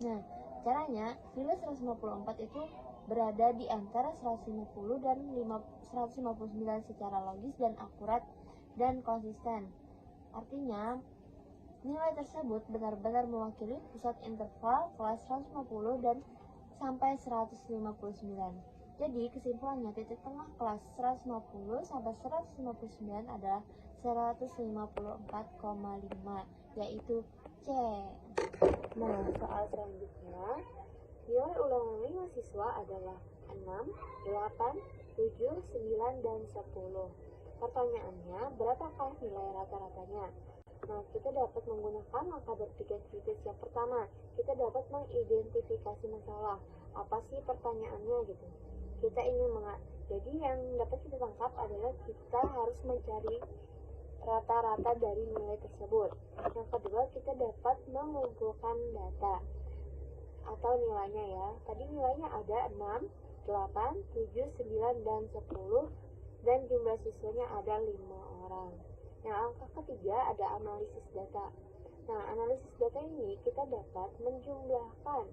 Nah, caranya nilai 154 itu berada di antara 150 dan 159 secara logis dan akurat dan konsisten. Artinya, nilai tersebut benar-benar mewakili pusat interval kelas 150 dan sampai 159. Jadi, kesimpulannya titik tengah kelas 150 sampai 159 adalah 154,5, yaitu C. Nah, soal selanjutnya, nilai ulangan 5 siswa adalah 6, 8, 7, 9, dan 10. Pertanyaannya, berapakah nilai rata-ratanya? Nah, kita dapat menggunakan langkah berpikir kritis. Yang pertama, kita dapat mengidentifikasi masalah. Apa sih pertanyaannya gitu? Kita ingin jadi yang dapat kita tangkap adalah kita harus mencari rata-rata dari nilai tersebut. Yang kedua, kita dapat mengumpulkan data atau nilainya ya. Tadi nilainya ada 6, 8, 7, 9, dan 10 dan jumlah siswanya ada 5 orang. Yang angka ketiga ada analisis data. Nah, analisis data ini kita dapat menjumlahkan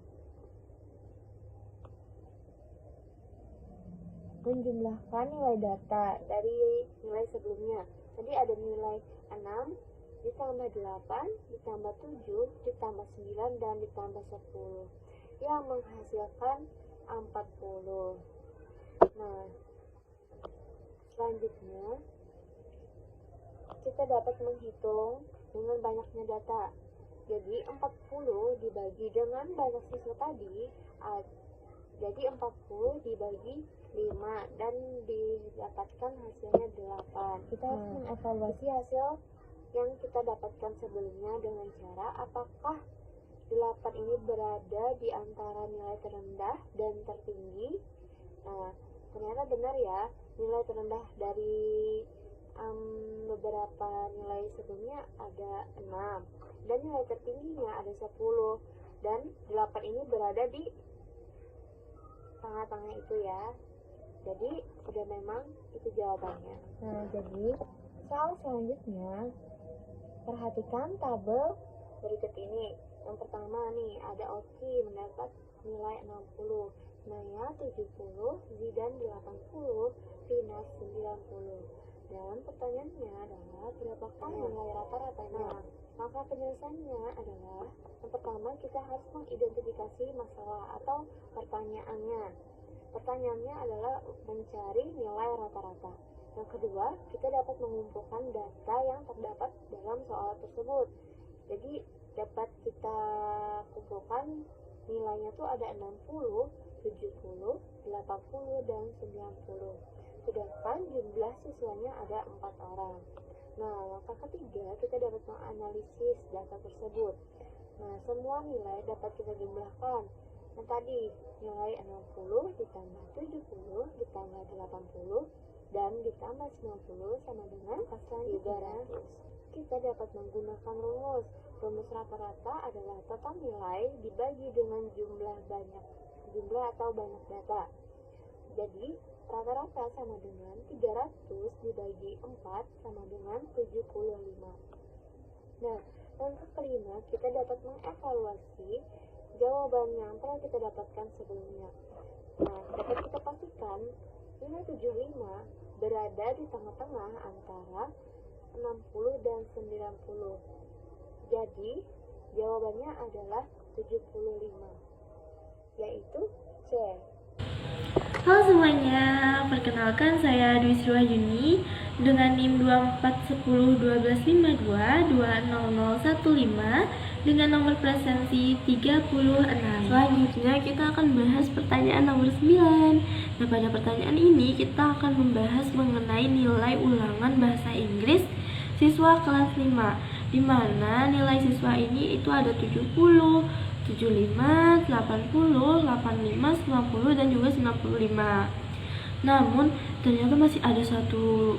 nilai data dari nilai sebelumnya. Tadi ada nilai 6 ditambah 8 ditambah 7 ditambah 9 dan ditambah 10 yang menghasilkan 40. Nah, selanjutnya kita dapat menghitung dengan banyaknya data. Jadi 40 dibagi dengan banyak siswa tadi, jadi 40 dibagi 5 dan didapatkan hasilnya 8. Kita harus mengevaluasi hasil yang kita dapatkan sebelumnya dengan cara apakah 8 ini berada di antara nilai terendah dan tertinggi. Nah, ternyata benar ya, nilai terendah dari beberapa nilai sebelumnya ada 6 dan nilai tertingginya ada 10 dan 8 ini berada di tengah-tengah itu ya. Jadi udah memang itu jawabannya. Nah, jadi soal selanjutnya perhatikan tabel berikut ini. Yang pertama nih ada Oki mendapat nilai 60, Naya 70, Zidan 80, Rina 90. Dan pertanyaannya adalah berapakah nilai rata-ratanya? Maka penyelesaiannya adalah yang pertama kita harus mengidentifikasi masalah atau pertanyaannya. Pertanyaannya adalah mencari nilai rata-rata. Yang kedua, kita dapat mengumpulkan data yang terdapat dalam soal tersebut. Jadi dapat kita kumpulkan Nilainya tuh ada 60, 70, 80, dan 90. Sedangkan jumlah siswanya ada 4 orang. Nah, langkah ketiga kita dapat menganalisis data tersebut. Nah, semua nilai dapat kita jumlahkan. Yang tadi, nilai 60 ditambah 70 ditambah 80 dan ditambah 90 sama dengan selanjutnya kita dapat menggunakan rumus. Rumus rata-rata adalah total nilai dibagi dengan jumlah atau banyak data. Jadi, rata-rata sama dengan 300 dibagi 4 sama dengan 75. Nah, langkah kelima kita dapat mengevaluasi jawaban yang telah kita dapatkan sebelumnya. Nah, dapat kita pastikan nilai 75 berada di tengah-tengah antara 60 dan 90. Jadi, jawabannya adalah 75, yaitu C. Halo semuanya, perkenalkan saya Dwi Sriwayuni dengan NIM 24101252200015 dengan nomor presensi 36. Selanjutnya kita akan bahas pertanyaan nomor 9. Nah, pada pertanyaan ini kita akan membahas mengenai nilai ulangan bahasa Inggris siswa kelas 5, di mana nilai siswa ini itu ada 70, 75, 80, 85, 90, dan juga 95. Namun, ternyata masih ada satu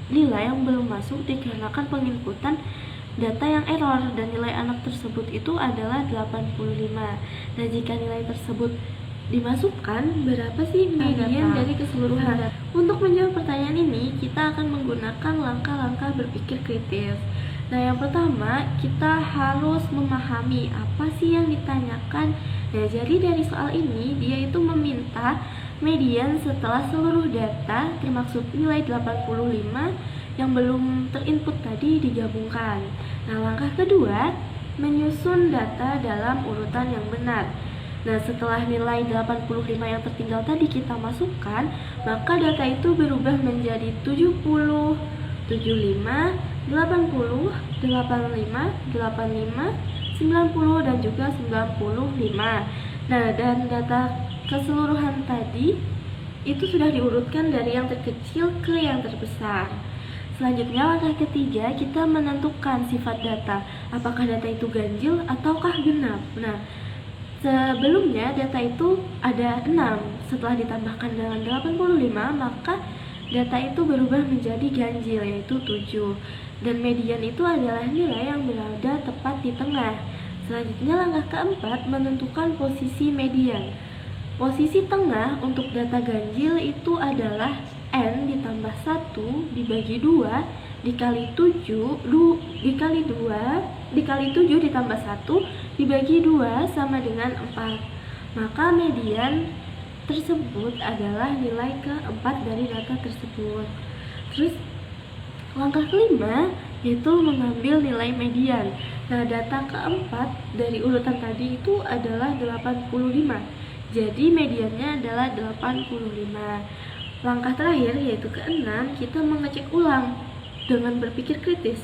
nilai yang belum masuk dikarenakan penginputan data yang error dan nilai anak tersebut itu adalah 85. Nah, jika nilai tersebut dimasukkan, berapa sih median dari keseluruhan? Untuk menjawab pertanyaan ini, kita akan menggunakan langkah-langkah berpikir kritis. Nah, yang pertama, kita harus memahami apa sih yang ditanyakan. Nah, jadi dari soal ini, dia itu meminta median setelah seluruh data, termasuk nilai 85 yang belum terinput tadi digabungkan. Nah, langkah kedua, menyusun data dalam urutan yang benar. Nah, setelah nilai 85 yang tertinggal tadi kita masukkan, maka data itu berubah menjadi 70, 75, 80, 85, 85, 90, dan juga 95. Nah, dan data keseluruhan tadi itu sudah diurutkan dari yang terkecil ke yang terbesar. Selanjutnya, langkah ketiga, kita menentukan sifat data. Apakah data itu ganjil ataukah genap? Nah, sebelumnya data itu ada 6. Setelah ditambahkan dengan 85, maka data itu berubah menjadi ganjil, yaitu 7. Dan median itu adalah nilai yang berada tepat di tengah. Selanjutnya, langkah keempat, menentukan posisi median. Posisi tengah untuk data ganjil itu adalah N ditambah 1 dibagi 2 dikali 7 dikali 7 ditambah 1 dibagi 2 sama dengan 4. Maka median tersebut adalah nilai keempat dari data tersebut. Terus langkah kelima yaitu mengambil nilai median. Nah, data keempat dari urutan tadi itu adalah 85. Jadi mediannya adalah 85. Langkah terakhir yaitu keenam, kita mengecek ulang dengan berpikir kritis.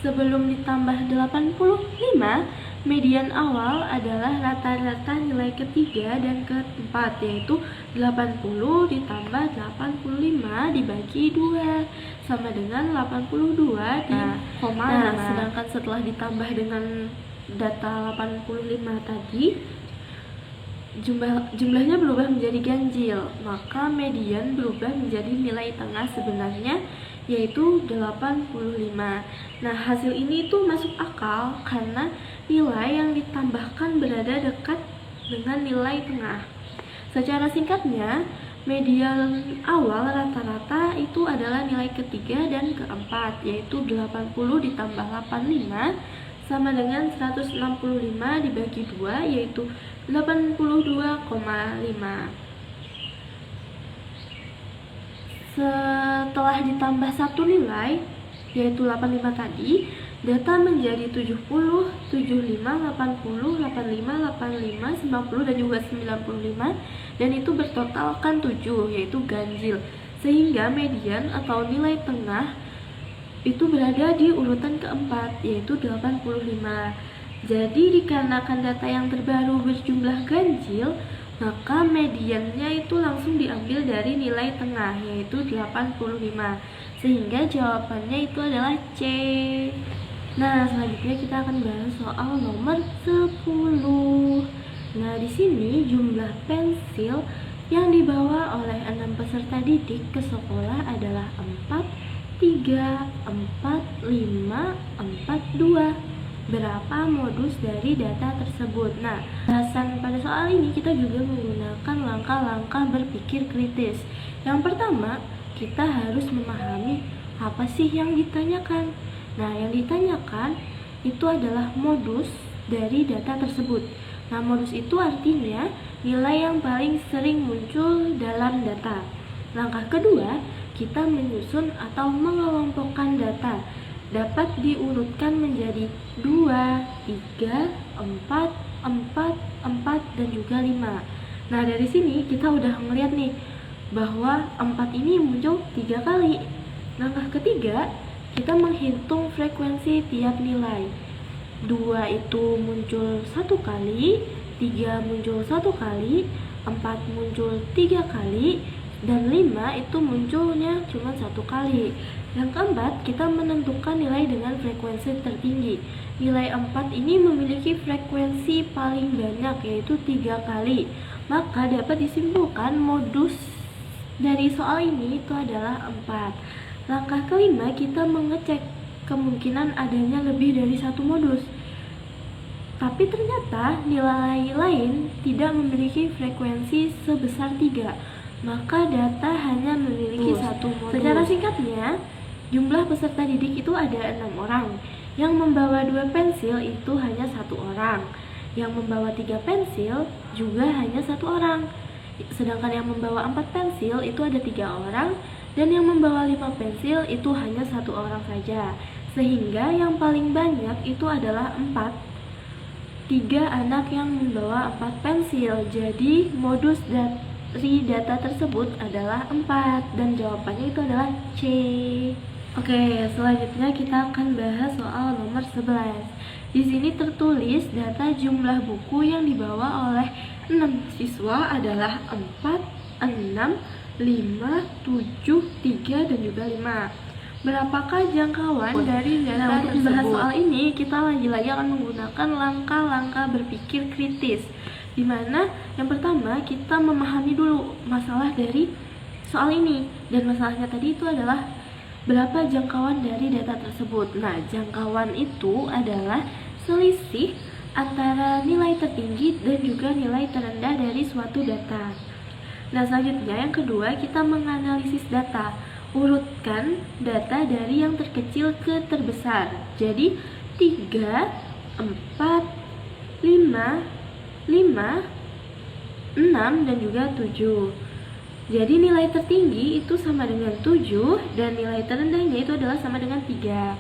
Sebelum ditambah 85, median awal adalah rata-rata nilai ketiga dan keempat, yaitu 80 ditambah 85 dibagi 2 sama dengan 82 di koma. Nah, sedangkan setelah ditambah dengan data 85 tadi, jumlahnya berubah menjadi ganjil, maka median berubah menjadi nilai tengah sebenarnya, yaitu 85. Nah, hasil ini tuh masuk akal karena nilai yang ditambahkan berada dekat dengan nilai tengah. Secara singkatnya, median awal rata-rata itu adalah nilai ketiga dan keempat, yaitu 80 ditambah 85 sama dengan 165 dibagi 2, yaitu 82,5. Setelah ditambah satu nilai, yaitu 85 tadi, data menjadi 70, 75, 80, 85, 85, 90, dan juga 95, dan itu bertotalkan 7, yaitu ganjil. Sehingga median atau nilai tengah itu berada di urutan keempat, yaitu 85. Jadi dikarenakan data yang terbaru berjumlah ganjil, maka mediannya itu langsung diambil dari nilai tengah, yaitu 85. Sehingga jawabannya itu adalah C. Nah, selanjutnya kita akan bahas soal nomor 10. Nah, di sini jumlah pensil yang dibawa oleh 6 peserta didik ke sekolah adalah 4, 3, 4, 5, 4, 2. Berapa modus dari data tersebut? Nah, bahasan pada soal ini kita juga menggunakan langkah-langkah berpikir kritis. Yang pertama, kita harus memahami apa sih yang ditanyakan. Nah, yang ditanyakan itu adalah modus dari data tersebut. Nah, modus itu artinya nilai yang paling sering muncul dalam data. Langkah kedua, kita menyusun atau mengelompokkan data. Dapat diurutkan menjadi 2, 3, 4, 4, dan juga 5. Nah, dari sini kita udah ngeliat nih bahwa 4 ini muncul 3 kali. Langkah ketiga, kita menghitung frekuensi tiap nilai. 2 itu muncul 1 kali, 3 muncul 1 kali, 4 muncul 3 kali, dan 5 itu munculnya cuma 1 kali. Yang keempat, kita menentukan nilai dengan frekuensi tertinggi. Nilai 4 ini memiliki frekuensi paling banyak, yaitu 3 kali. Maka dapat disimpulkan modus dari soal ini itu adalah 4. Langkah kelima, kita mengecek kemungkinan adanya lebih dari satu modus. Tapi ternyata nilai lain tidak memiliki frekuensi sebesar 3. Maka data hanya memiliki satu modus. Secara singkatnya, jumlah peserta didik itu ada 6 orang. Yang membawa 2 pensil itu hanya 1 orang. Yang membawa 3 pensil juga hanya 1 orang. Sedangkan yang membawa 4 pensil itu ada 3 orang. Dan yang membawa 5 pensil itu hanya 1 orang saja. Sehingga yang paling banyak itu adalah 4. 3 anak yang membawa 4 pensil. Jadi modus dari data tersebut adalah 4. Dan jawabannya itu adalah C. Oke, selanjutnya kita akan bahas soal nomor 11. Di sini tertulis data jumlah buku yang dibawa oleh 6 siswa adalah 4, 6, 5, 7, 3, dan juga 5. Berapakah jangkauan dari data tersebut? Untuk membahas soal ini, kita lagi-lagi akan menggunakan langkah-langkah berpikir kritis. Dimana yang pertama, kita memahami dulu masalah dari soal ini. Dan masalahnya tadi itu adalah berapa jangkauan dari data tersebut. Nah, jangkauan itu adalah selisih antara nilai tertinggi dan juga nilai terendah dari suatu data. Nah, selanjutnya yang kedua, kita menganalisis data. Urutkan data dari yang terkecil ke terbesar. Jadi 3, 4, 5, 6, dan juga 7. Jadi nilai tertinggi itu sama dengan 7 dan nilai terendahnya itu adalah sama dengan 3.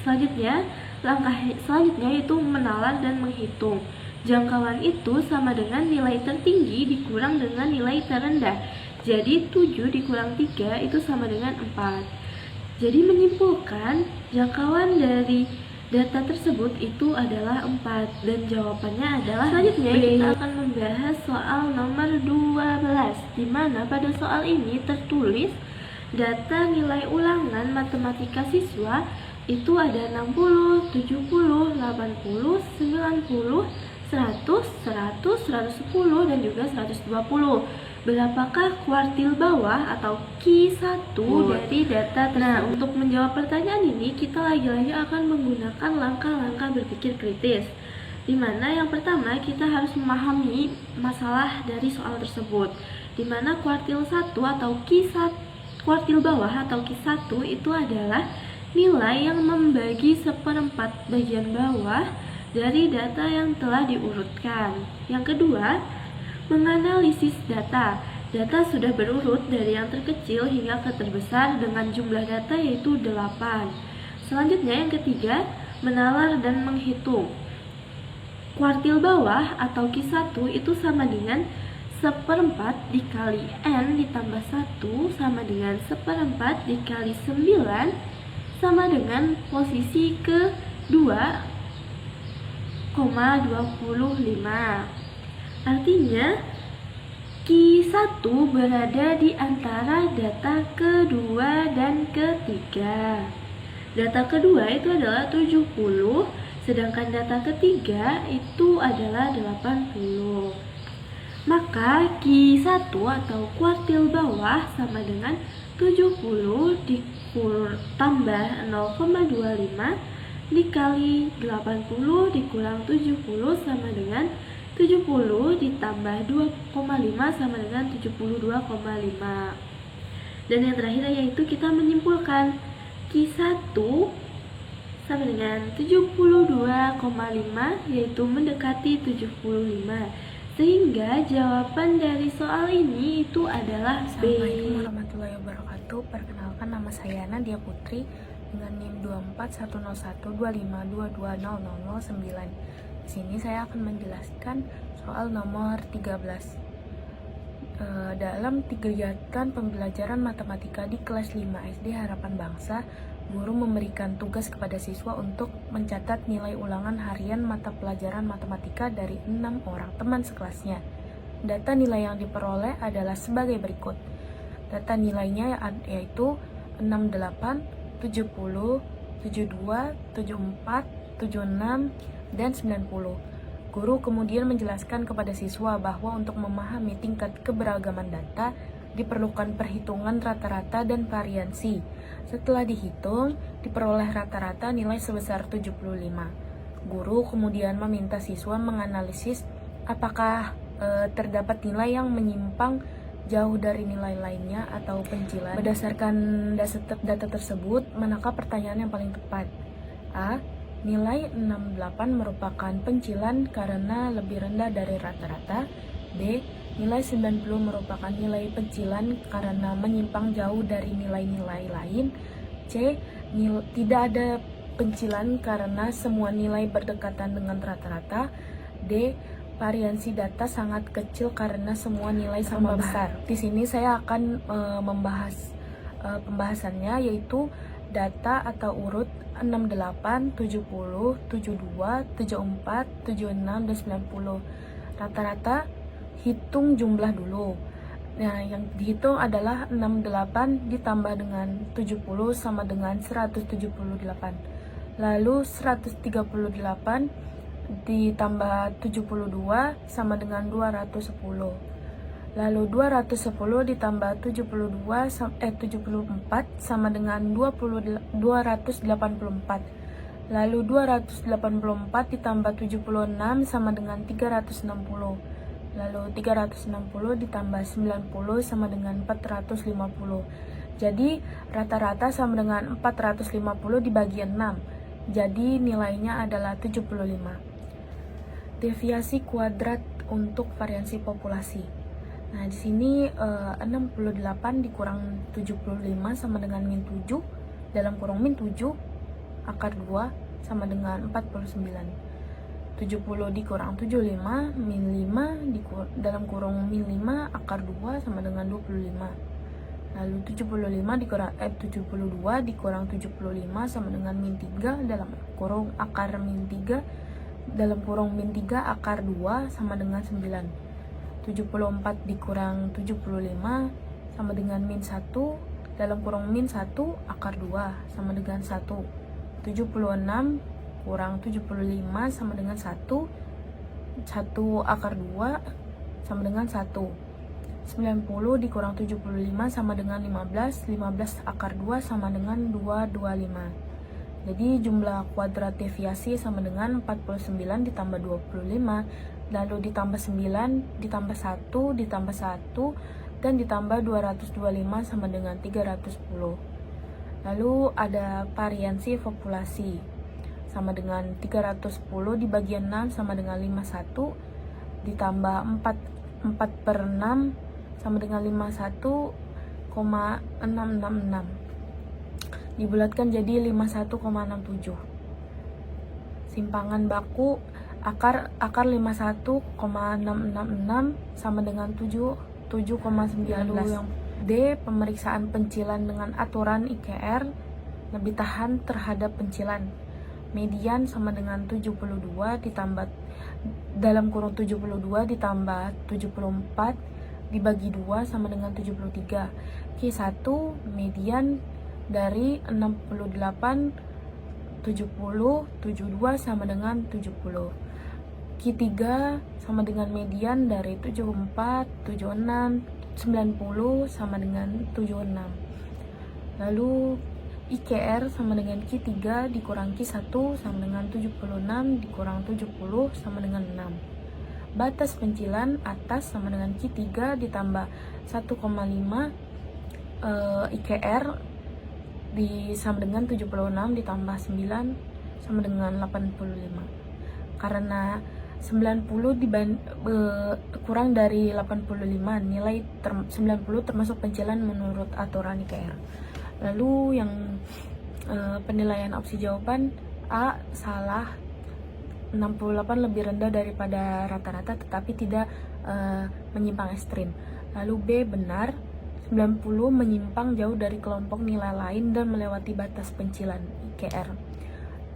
Selanjutnya, langkah selanjutnya itu menalar dan menghitung. Jangkauan itu sama dengan nilai tertinggi dikurang dengan nilai terendah. Jadi 7 dikurang 3 itu sama dengan 4. Jadi menyimpulkan jangkauan dari data tersebut itu adalah 4 dan jawabannya adalah selanjutnya kita akan membahas soal nomor 12, di mana pada soal ini tertulis data nilai ulangan matematika siswa itu ada 60, 70, 80, 90, 100, 100, 110, dan juga 120. Berapakah kuartil bawah atau Q1 dari data tersebut? Nah, untuk menjawab pertanyaan ini, kita lagi-lagi akan menggunakan langkah-langkah berpikir kritis. Dimana yang pertama, kita harus memahami masalah dari soal tersebut. Dimana kuartil 1 atau Q1, kuartil bawah atau Q1 itu adalah nilai yang membagi 1/4 bagian bawah dari data yang telah diurutkan. Yang kedua, menganalisis data. Data sudah berurut dari yang terkecil hingga ke terbesar dengan jumlah data yaitu 8. Selanjutnya yang ketiga, menalar dan menghitung. Kuartil bawah atau Q1 itu sama dengan 1/4 dikali N ditambah 1 sama dengan 1/4 dikali 9 sama dengan posisi kedua Artinya, Q1 berada di antara data kedua dan ketiga. Data kedua itu adalah 70, sedangkan data ketiga itu adalah 80. Maka Q1 atau kuartil bawah sama dengan 70 ditambah 0,25 dikali 80 dikurang 70 sama dengan 70 ditambah 2,5 sama dengan 72,5. Dan yang terakhir yaitu kita menyimpulkan Q1 sama dengan 72,5 yaitu mendekati 75. Sehingga jawaban dari soal ini itu adalah B. Assalamualaikum warahmatullahi wabarakatuh. Perkenalkan, nama saya Nadia Putri dengan NIM 2411252200009. Di sini saya akan menjelaskan soal nomor 13. Dalam kegiatan pembelajaran matematika di kelas 5 SD Harapan Bangsa, guru memberikan tugas kepada siswa untuk mencatat nilai ulangan harian mata pelajaran matematika dari 6 orang teman sekelasnya. Data nilai yang diperoleh adalah sebagai berikut. Data nilainya yaitu 68, 70, 72, 74, 76, dan 90. Guru kemudian menjelaskan kepada siswa bahwa untuk memahami tingkat keberagaman data, diperlukan perhitungan rata-rata dan variansi. Setelah dihitung, diperoleh rata-rata nilai sebesar 75. Guru kemudian meminta siswa menganalisis apakah terdapat nilai yang menyimpang jauh dari nilai lainnya atau pencilan. Berdasarkan data tersebut, manakah pertanyaan yang paling tepat? A. Nilai 68 merupakan pencilan karena lebih rendah dari rata-rata. B. Nilai 90 merupakan nilai pencilan karena menyimpang jauh dari nilai-nilai lain. C. Tidak ada pencilan karena semua nilai berdekatan dengan rata-rata. D. Variansi data sangat kecil karena semua nilai sama besar. Di sini saya akan membahas pembahasannya, yaitu data atau urut 68, 70, 72, 74, 76, dan 90. Rata-rata hitung jumlah dulu. Nah, yang dihitung adalah 68 ditambah dengan 70 sama dengan 178. Lalu 138 ditambah 72 sama dengan 210. Lalu 210 ditambah 74 sama dengan 284. Lalu 284 ditambah 76 sama dengan 360. Lalu 360 ditambah 90 sama dengan 450. Jadi rata-rata sama dengan 450 dibagi 6. Jadi nilainya adalah 75. Deviasi kuadrat untuk variansi populasi. Nah, di sini 68 dikurang 75 sama dengan min 7 dalam kurung min 7 akar 2 sama dengan 49. 70 dikurang 75 min 5 dalam kurung min 5 akar 2 sama dengan 25. Lalu 72 dikurang 75 sama dengan min 3 dalam kurung akar min 3 dalam kurung min 3 akar 2 sama dengan 9. 74 dikurang 75 sama dengan min 1 dalam kurung min 1 akar 2 sama dengan 1. 76 kurang 75 sama dengan 1 akar 2 sama dengan 1. 90 dikurang 75 sama dengan 15 akar 2 sama dengan 225. Jadi jumlah kuadrat deviasi sama dengan 49 ditambah 25, lalu ditambah 9, ditambah 1, ditambah 1, dan ditambah 225 sama dengan 310. Lalu ada variansi populasi sama dengan 310 dibagi 6 sama dengan 51, ditambah 4 per 6 sama dengan 51,666. Dibulatkan jadi 51,67. Simpangan baku akar 51,666 sama dengan 7,19. Yang D, pemeriksaan pencilan dengan aturan IKR lebih tahan terhadap pencilan. median sama dengan 72 ditambah dalam kurung 72 ditambah 74 dibagi 2 sama dengan 73. Q1 median dari 68 70 72 sama dengan 70. Q3 sama dengan median dari 74 76 90 sama dengan 76. Lalu IKR sama dengan Q3 dikurang Q1 sama dengan 76 dikurang 70 sama dengan 6. Batas pencilan atas sama dengan Q3 ditambah 1,5 IKR sama dengan 76 ditambah 9 sama dengan 85. Karena 90 kurang dari 85, nilai 90 termasuk pencilan menurut aturan IKR. Lalu yang penilaian opsi jawaban A salah, 68 lebih rendah daripada rata-rata tetapi tidak menyimpang ekstrim. Lalu B benar, 90 menyimpang jauh dari kelompok nilai lain dan melewati batas pencilan IKR.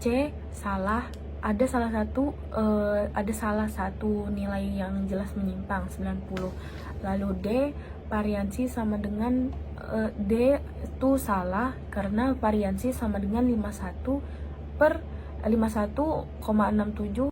C salah, ada salah satu nilai yang jelas menyimpang 90. Lalu D variansi sama dengan D itu salah karena variansi sama dengan 51 per 51,67.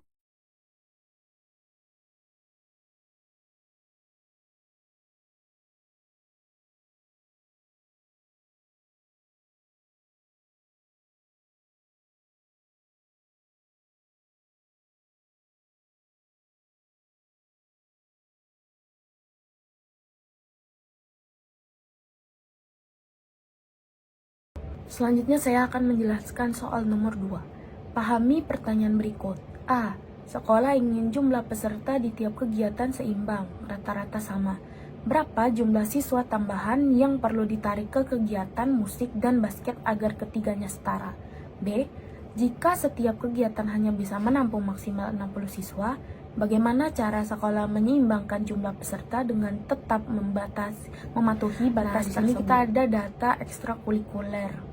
Selanjutnya saya akan menjelaskan soal nomor 2. Pahami pertanyaan berikut. A. Sekolah ingin jumlah peserta di tiap kegiatan seimbang, rata-rata sama. Berapa jumlah siswa tambahan yang perlu ditarik ke kegiatan musik dan basket agar ketiganya setara? B. Jika setiap kegiatan hanya bisa menampung maksimal 60 siswa, bagaimana cara sekolah menyeimbangkan jumlah peserta dengan tetap mematuhi batas tersebut? Di sini kita ada data ekstrakurikuler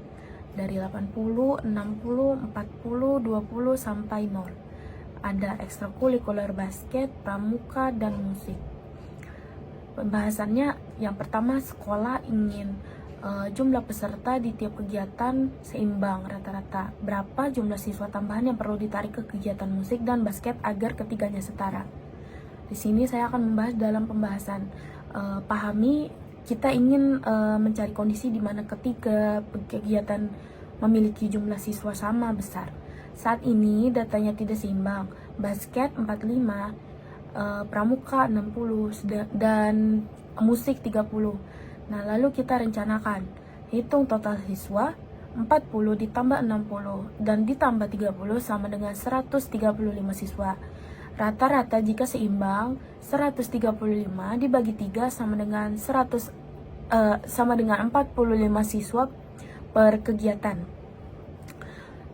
dari 80, 60, 40, 20 sampai 0. Ada ekstrakurikuler basket, pramuka, dan musik. Pembahasannya yang pertama, sekolah ingin jumlah peserta di tiap kegiatan seimbang rata-rata. Berapa jumlah siswa tambahan yang perlu ditarik ke kegiatan musik dan basket agar ketiganya setara? Di sini saya akan membahas dalam pembahasan pahami. Kita ingin mencari kondisi di mana ketiga kegiatan memiliki jumlah siswa sama besar. Saat ini datanya tidak seimbang. Basket 45, pramuka 60, dan musik 30. Nah, lalu kita rencanakan. Hitung total siswa, 40 ditambah 60 dan ditambah 30 sama dengan 135 siswa. Rata-rata jika seimbang, 135 dibagi 3 sama dengan 45 siswa per kegiatan.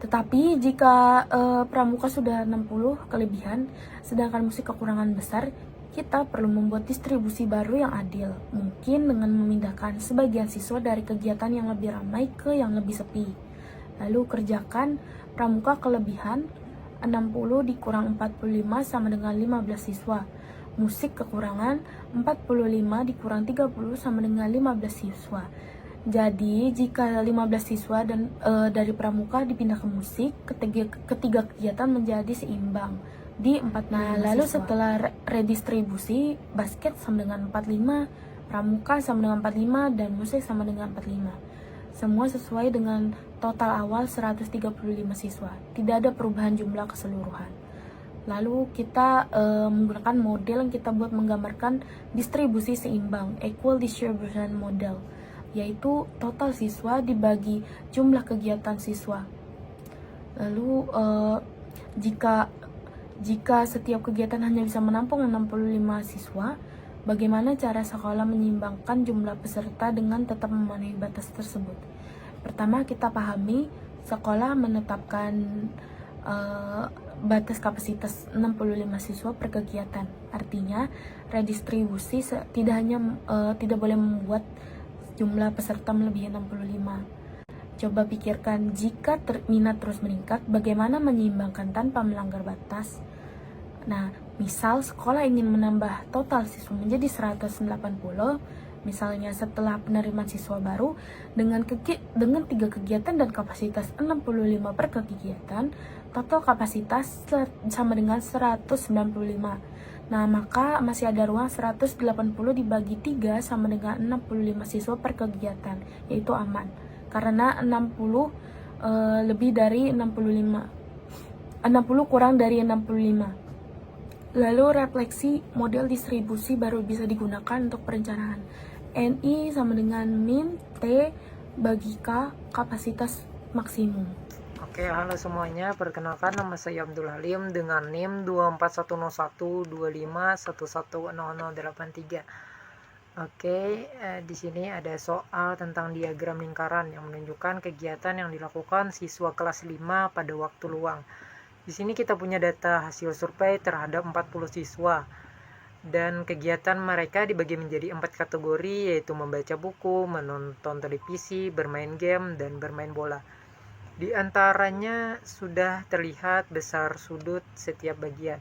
Tetapi jika pramuka sudah 60 kelebihan, sedangkan musik kekurangan besar, kita perlu membuat distribusi baru yang adil. Mungkin dengan memindahkan sebagian siswa dari kegiatan yang lebih ramai ke yang lebih sepi. Lalu kerjakan pramuka kelebihan 60 dikurang 45 sama dengan 15 siswa. Musik kekurangan 45 dikurang 30 sama dengan 15 siswa. Jadi jika 15 siswa dan dari pramuka dipindah ke musik, ketiga kegiatan menjadi seimbang di 45 Nah, lalu siswa. Setelah redistribusi, basket sama dengan 45, pramuka sama dengan 45, dan musik sama dengan 45. Semua sesuai dengan total awal 135 siswa. Tidak ada perubahan jumlah keseluruhan. Lalu kita menggunakan model yang kita buat menggambarkan distribusi seimbang, equal distribution model, yaitu total siswa dibagi jumlah kegiatan siswa. Lalu jika setiap kegiatan hanya bisa menampung 65 siswa, bagaimana cara sekolah menyeimbangkan jumlah peserta dengan tetap memenuhi batas tersebut? Pertama, kita pahami sekolah menetapkan batas kapasitas 65 siswa per kegiatan. Artinya, redistribusi tidak boleh membuat jumlah peserta melebihi 65. Coba pikirkan, jika minat terus meningkat, bagaimana menyeimbangkan tanpa melanggar batas? Nah, misal sekolah ingin menambah total siswa menjadi 180, misalnya setelah penerimaan siswa baru dengan 3 kegiatan dan kapasitas 65 per kegiatan, total kapasitas sama dengan 195. Nah, maka masih ada ruang 180 dibagi 3 sama dengan 65 siswa per kegiatan, yaitu aman. Karena 60 lebih dari 65. 60 kurang dari 65. Lalu refleksi model distribusi baru bisa digunakan untuk perencanaan. NI sama dengan min T bagi K kapasitas maksimum. Oke, halo semuanya. Perkenalkan, nama saya Abdul Halim dengan NIM 2410125110083. Oke, di sini ada soal tentang diagram lingkaran yang menunjukkan kegiatan yang dilakukan siswa kelas 5 pada waktu luang. Di sini kita punya data hasil survei terhadap 40 siswa. Dan kegiatan mereka dibagi menjadi 4 kategori, yaitu membaca buku, menonton televisi, bermain game, dan bermain bola. Di antaranya sudah terlihat besar sudut setiap bagian.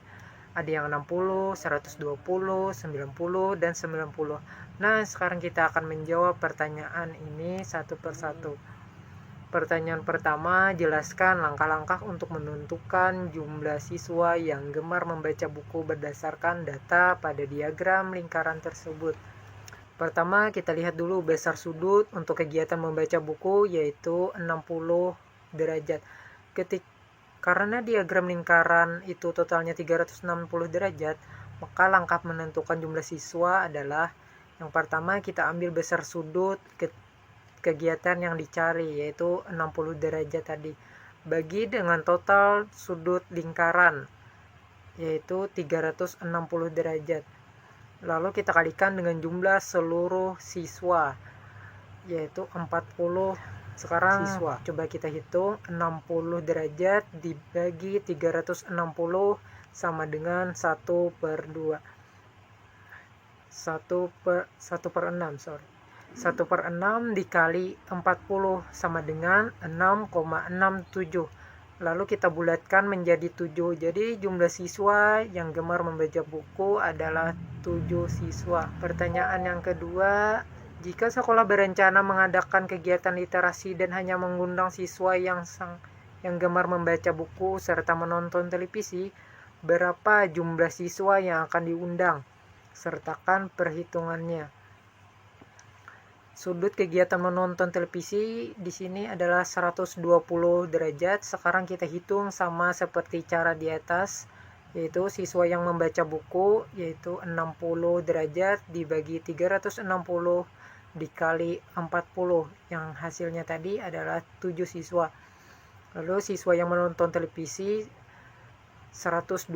Ada yang 60, 120, 90, dan 90. Nah, sekarang kita akan menjawab pertanyaan ini satu persatu. Pertanyaan pertama, jelaskan langkah-langkah untuk menentukan jumlah siswa yang gemar membaca buku berdasarkan data pada diagram lingkaran tersebut. Pertama, kita lihat dulu besar sudut untuk kegiatan membaca buku, yaitu 60 derajat. Karena diagram lingkaran itu totalnya 360 derajat, maka langkah menentukan jumlah siswa adalah yang pertama kita ambil besar sudut kegiatan yang dicari, yaitu 60 derajat tadi, bagi dengan total sudut lingkaran, yaitu 360 derajat. Lalu kita kalikan dengan jumlah seluruh siswa, yaitu 40. Sekarang siswa, coba kita hitung 60 derajat dibagi 360 sama dengan 1 per 2. 1 per 6, 1 per 6 dikali 40 sama dengan 6,67. Lalu kita bulatkan menjadi 7. Jadi jumlah siswa yang gemar membaca buku adalah 7 siswa. Pertanyaan yang kedua, jika sekolah berencana mengadakan kegiatan literasi dan hanya mengundang siswa yang gemar membaca buku serta menonton televisi, berapa jumlah siswa yang akan diundang? Sertakan perhitungannya. Sudut kegiatan menonton televisi di sini adalah 120 derajat. Sekarang kita hitung sama seperti cara di atas, yaitu siswa yang membaca buku yaitu 60 derajat dibagi 360 dikali 40, yang hasilnya tadi adalah 7 siswa. Lalu siswa yang menonton televisi 120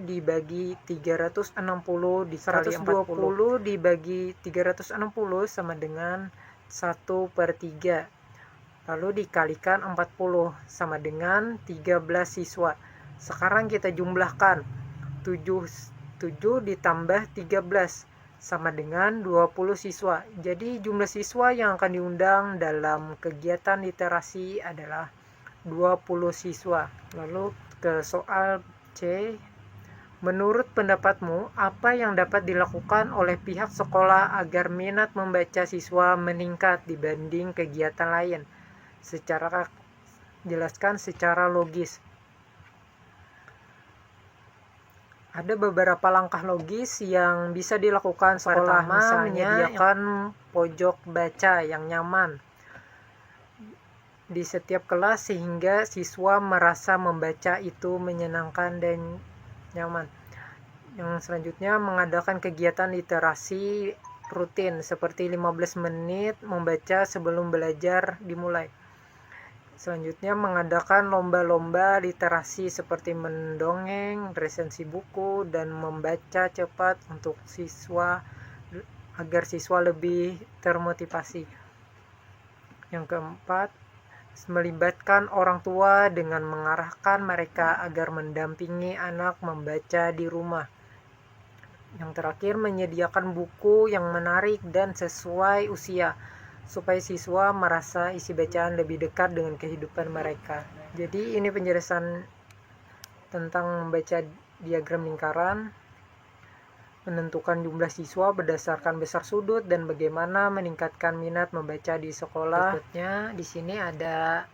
dibagi 360 dikali 120 dibagi 360 sama dengan 1 per 3. Lalu dikalikan 40 sama dengan 13 siswa. Sekarang kita jumlahkan 7 ditambah 13 sama dengan 20 siswa. Jadi jumlah siswa yang akan diundang dalam kegiatan literasi adalah 20 siswa. Lalu ke soal C, menurut pendapatmu apa yang dapat dilakukan oleh pihak sekolah agar minat membaca siswa meningkat dibanding kegiatan lain? Jelaskan secara logis. Ada beberapa langkah logis yang bisa dilakukan sekolah, misalnya menyediakan pojok baca yang nyaman di setiap kelas sehingga siswa merasa membaca itu menyenangkan dan nyaman. Yang selanjutnya, mengadakan kegiatan literasi rutin seperti 15 menit membaca sebelum belajar dimulai. Selanjutnya, mengadakan lomba-lomba literasi seperti mendongeng, resensi buku, dan membaca cepat untuk siswa agar siswa lebih termotivasi. Yang keempat, melibatkan orang tua dengan mengarahkan mereka agar mendampingi anak membaca di rumah. Yang terakhir, menyediakan buku yang menarik dan sesuai usia. supaya siswa merasa isi bacaan lebih dekat dengan kehidupan mereka. Jadi ini penjelasan tentang membaca diagram lingkaran, menentukan jumlah siswa berdasarkan besar sudut, dan bagaimana meningkatkan minat membaca di sekolah. Berikutnya di sini ada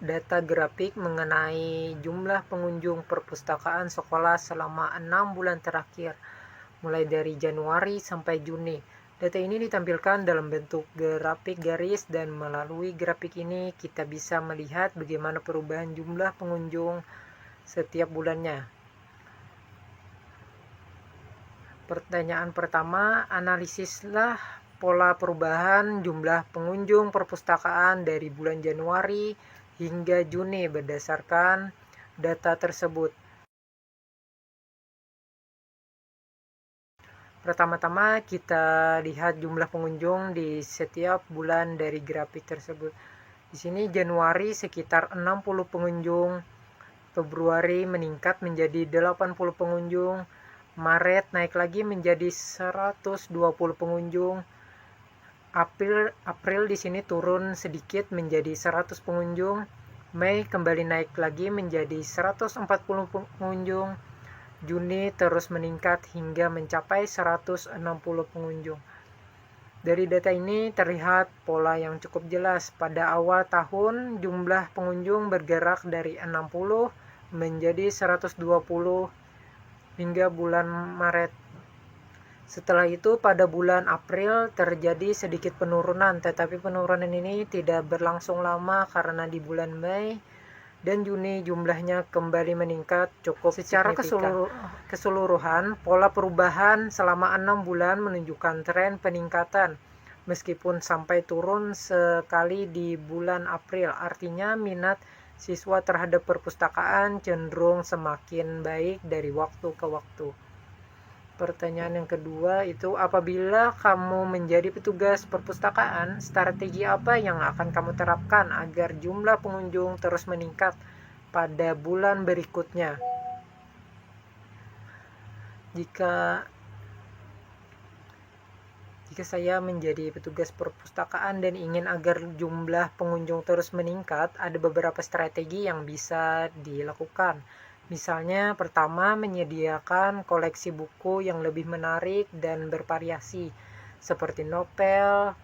data grafik mengenai jumlah pengunjung perpustakaan sekolah selama 6 bulan terakhir, mulai dari Januari sampai Juni. Data ini ditampilkan dalam bentuk grafik garis, dan melalui grafik ini kita bisa melihat bagaimana perubahan jumlah pengunjung setiap bulannya. Pertanyaan pertama, analisislah pola perubahan jumlah pengunjung perpustakaan dari bulan Januari hingga Juni berdasarkan data tersebut. Pertama-tama kita lihat jumlah pengunjung di setiap bulan dari grafik tersebut. Di sini Januari sekitar 60 pengunjung, Februari meningkat menjadi 80 pengunjung, Maret naik lagi menjadi 120 pengunjung, April di sini turun sedikit menjadi 100 pengunjung, Mei kembali naik lagi menjadi 140 pengunjung, Juni terus meningkat hingga mencapai 160 pengunjung. Dari data ini terlihat pola yang cukup jelas. Pada awal tahun jumlah pengunjung bergerak dari 60 menjadi 120 hingga bulan Maret. Setelah itu pada bulan April terjadi sedikit penurunan, tetapi penurunan ini tidak berlangsung lama karena di bulan Mei dan Juni jumlahnya kembali meningkat cukup secara keseluruhan. Pola perubahan selama 6 bulan menunjukkan tren peningkatan, meskipun sampai turun sekali di bulan April. Artinya minat siswa terhadap perpustakaan cenderung semakin baik dari waktu ke waktu. Pertanyaan yang kedua itu, apabila kamu menjadi petugas perpustakaan, strategi apa yang akan kamu terapkan agar jumlah pengunjung terus meningkat pada bulan berikutnya? Jika saya menjadi petugas perpustakaan dan ingin agar jumlah pengunjung terus meningkat, ada beberapa strategi yang bisa dilakukan. Misalnya, pertama, menyediakan koleksi buku yang lebih menarik dan bervariasi, seperti novel,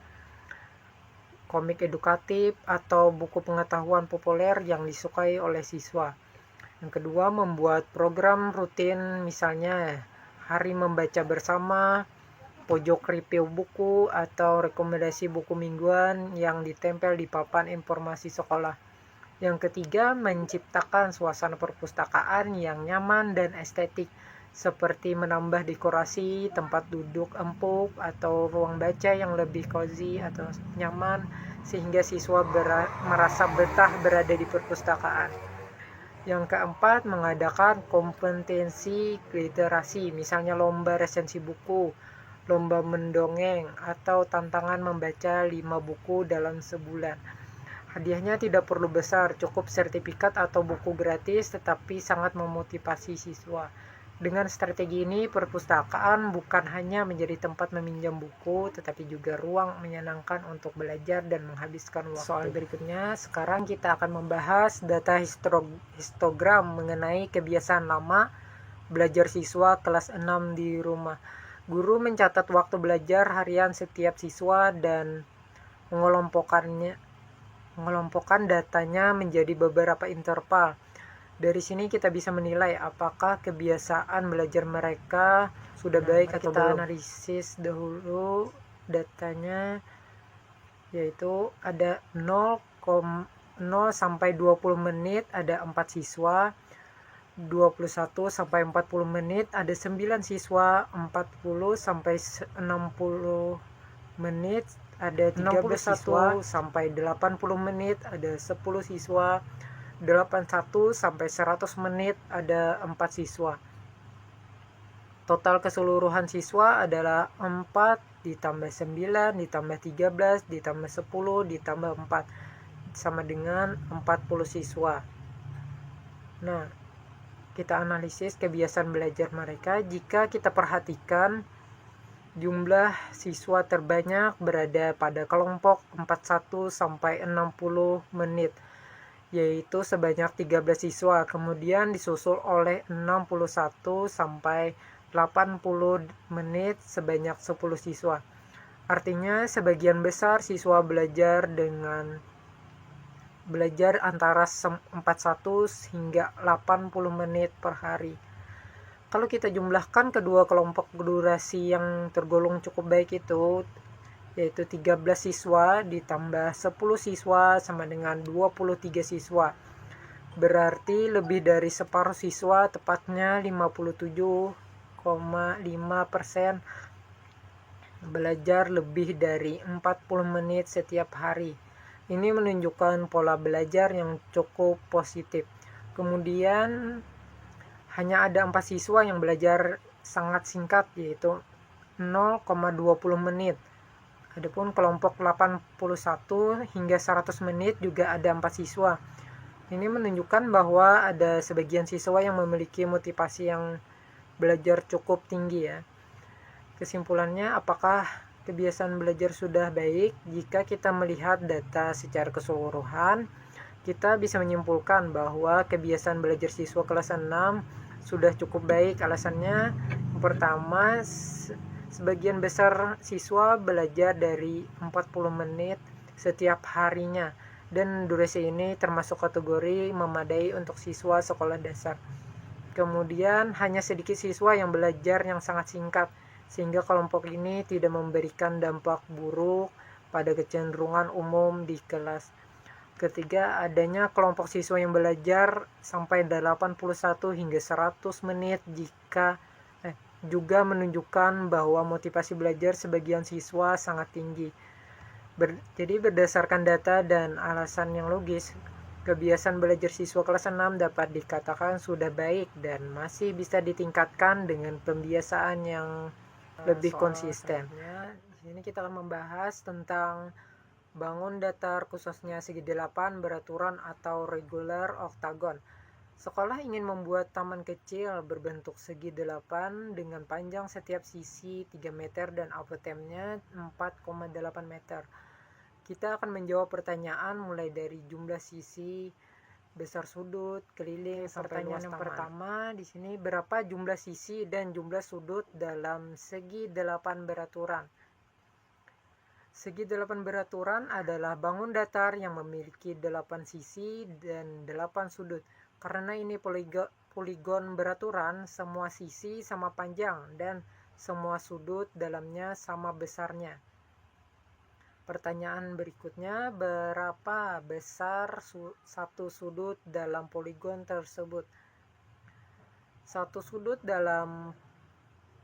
komik edukatif, atau buku pengetahuan populer yang disukai oleh siswa. Yang kedua, membuat program rutin, misalnya hari membaca bersama, pojok review buku, atau rekomendasi buku mingguan yang ditempel di papan informasi sekolah. Yang ketiga, menciptakan suasana perpustakaan yang nyaman dan estetik, seperti menambah dekorasi, tempat duduk empuk, atau ruang baca yang lebih cozy atau nyaman, sehingga siswa merasa betah berada di perpustakaan. Yang keempat, mengadakan kompetensi literasi, misalnya lomba resensi buku, lomba mendongeng, atau tantangan membaca 5 buku dalam sebulan. Hadiahnya tidak perlu besar, cukup sertifikat atau buku gratis, tetapi sangat memotivasi siswa. Dengan strategi ini, perpustakaan bukan hanya menjadi tempat meminjam buku, tetapi juga ruang menyenangkan untuk belajar dan menghabiskan waktu. Soal berikutnya, sekarang kita akan membahas data histogram mengenai kebiasaan lama belajar siswa kelas 6 di rumah. Guru mencatat waktu belajar harian setiap siswa dan mengelompokkan datanya menjadi beberapa interval. Dari sini kita bisa menilai apakah kebiasaan belajar mereka sudah baik atau belum. Kita analisis dahulu datanya, yaitu ada 0 sampai 20 menit ada 4 siswa, 21 sampai 40 menit ada 9 siswa, 40 sampai 60 menit ada 13 siswa, sampai 80 menit ada 10 siswa, 81 sampai 100 menit ada 4 siswa. Total keseluruhan siswa adalah 4 ditambah 9 ditambah 13 ditambah 10 ditambah 4 sama dengan 40 siswa. Nah, kita analisis kebiasaan belajar mereka. Jika kita perhatikan Jumlah siswa terbanyak berada pada kelompok 41 sampai 60 menit, yaitu sebanyak 13 siswa, kemudian disusul oleh 61 sampai 80 menit sebanyak 10 siswa. Artinya sebagian besar siswa belajar antara 41 hingga 80 menit per hari. Kalau kita jumlahkan kedua kelompok durasi yang tergolong cukup baik itu, yaitu 13 siswa ditambah 10 siswa sama dengan 23 siswa. Berarti lebih dari separuh siswa, tepatnya 57,5% belajar lebih dari 40 menit setiap hari. Ini menunjukkan pola belajar yang cukup positif. Kemudian hanya ada 4 siswa yang belajar sangat singkat, yaitu 0,20 menit. Adapun kelompok 81 hingga 100 menit juga ada 4 siswa. Ini menunjukkan bahwa ada sebagian siswa yang memiliki motivasi yang belajar cukup tinggi ya. Kesimpulannya, apakah kebiasaan belajar sudah baik? Jika kita melihat data secara keseluruhan, kita bisa menyimpulkan bahwa kebiasaan belajar siswa kelas 6 sudah cukup baik. Alasannya, yang pertama, sebagian besar siswa belajar dari 40 menit setiap harinya, dan durasi ini termasuk kategori memadai untuk siswa sekolah dasar. Kemudian hanya sedikit siswa yang belajar yang sangat singkat, sehingga kelompok ini tidak memberikan dampak buruk pada kecenderungan umum di kelas. Ketiga, adanya kelompok siswa yang belajar sampai 81 hingga 100 menit juga menunjukkan bahwa motivasi belajar sebagian siswa sangat tinggi. Jadi berdasarkan data dan alasan yang logis, kebiasaan belajar siswa kelas 6 dapat dikatakan sudah baik dan masih bisa ditingkatkan dengan pembiasaan yang lebih konsisten. Di sini kita akan membahas tentang bangun datar, khususnya segi 8 beraturan atau regular octagon. Sekolah ingin membuat taman kecil berbentuk segi 8 dengan panjang setiap sisi 3 meter dan apotemnya 4,8 meter. Kita akan menjawab pertanyaan mulai dari jumlah sisi, besar sudut, keliling, sampai luas taman. Yang pertama di sini, berapa jumlah sisi dan jumlah sudut dalam segi 8 beraturan? Segi 8 beraturan adalah bangun datar yang memiliki 8 sisi dan 8 sudut. Karena ini poligon beraturan, semua sisi sama panjang dan semua sudut dalamnya sama besarnya. Pertanyaan berikutnya, berapa besar satu sudut dalam poligon tersebut? Satu sudut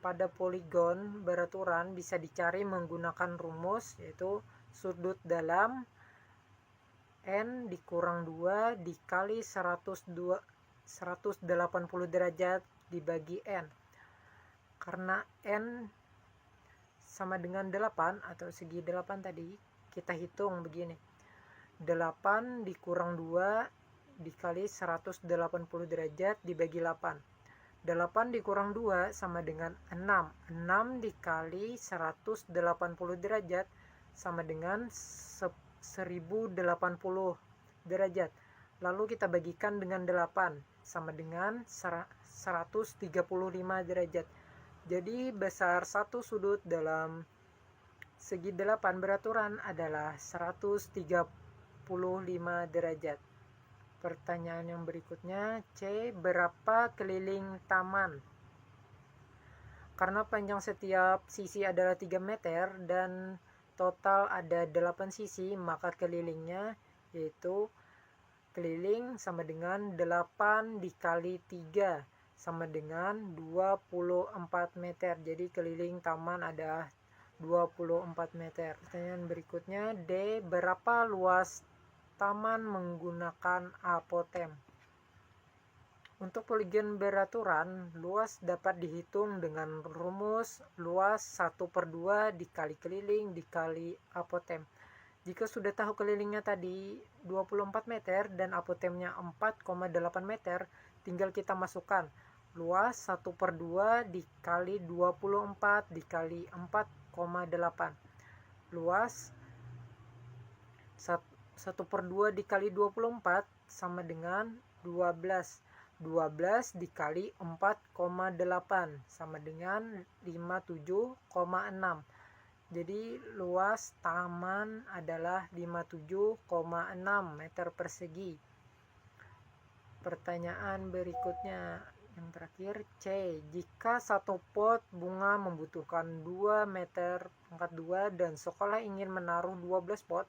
pada poligon beraturan bisa dicari menggunakan rumus, yaitu sudut dalam N dikurang 2 dikali 180 derajat dibagi N. Karena N sama dengan 8 atau segi 8 tadi, kita hitung begini. 8 dikurang 2 dikali 180 derajat dibagi 8. 8 dikurang 2 sama dengan 6. 6 dikali 180 derajat sama dengan 1080 derajat. Lalu kita bagikan dengan 8 sama dengan 135 derajat. Jadi besar satu sudut dalam segi 8 beraturan adalah 135 derajat. Pertanyaan yang berikutnya, C. Berapa keliling taman? Karena panjang setiap sisi adalah 3 meter dan total ada 8 sisi, maka kelilingnya yaitu keliling sama dengan 8 dikali 3 sama dengan 24 meter. Jadi keliling taman ada 24 meter. Pertanyaan berikutnya, D. Berapa luas taman menggunakan apotem? Untuk poligon beraturan, luas dapat dihitung dengan rumus luas 1/2 dikali keliling dikali apotem. Jika sudah tahu kelilingnya tadi 24 meter dan apotemnya 4,8 meter, tinggal kita masukkan luas 1/2 dikali 24 dikali 4,8. Luas 1/2 dikali 24 sama dengan 12. 12 dikali 4,8 sama dengan 57,6. Jadi luas taman adalah 57,6 meter persegi. Pertanyaan berikutnya yang terakhir C. Jika satu pot bunga membutuhkan 2 meter pangkat 2 dan sekolah ingin menaruh 12 pot,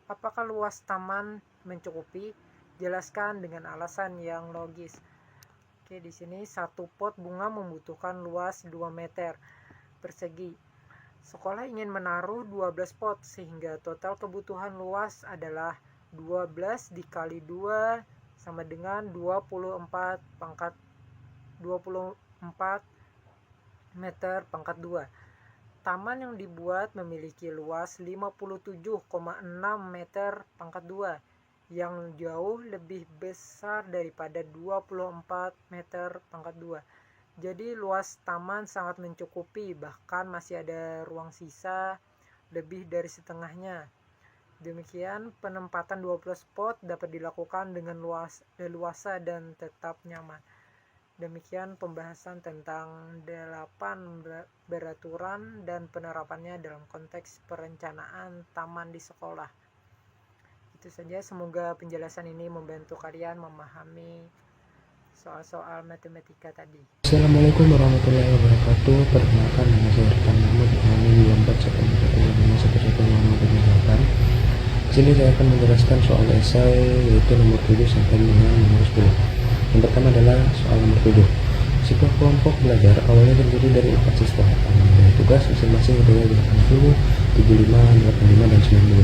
apakah luas taman mencukupi? Jelaskan dengan alasan yang logis. Oke, di sini satu pot bunga membutuhkan luas 2 meter persegi. Sekolah ingin menaruh 12 pot sehingga total kebutuhan luas adalah 12 dikali 2 sama dengan 24 meter pangkat 2. Taman yang dibuat memiliki luas 57,6 meter pangkat 2 yang jauh lebih besar daripada 24 meter pangkat 2. Jadi luas taman sangat mencukupi, bahkan masih ada ruang sisa lebih dari setengahnya. Demikian penempatan 12 pot dapat dilakukan dengan leluasa dan tetap nyaman. Demikian pembahasan tentang 8 beraturan dan penerapannya dalam konteks perencanaan taman di sekolah. Itu saja, semoga penjelasan ini membantu kalian memahami soal-soal matematika tadi. Assalamualaikum warahmatullahi wabarakatuh. Perkenalkan, nama saya Irfan Mahmud, NIM 241151108. Di sini saya akan menjelaskan soal esai yaitu nomor 7 sampai dengan nomor 10. Yang pertama adalah soal nomor 7. Sebuah kelompok belajar awalnya terdiri dari 4 siswa. Mengenai tugas masing-masing adalah 80, 75, 85, dan 90.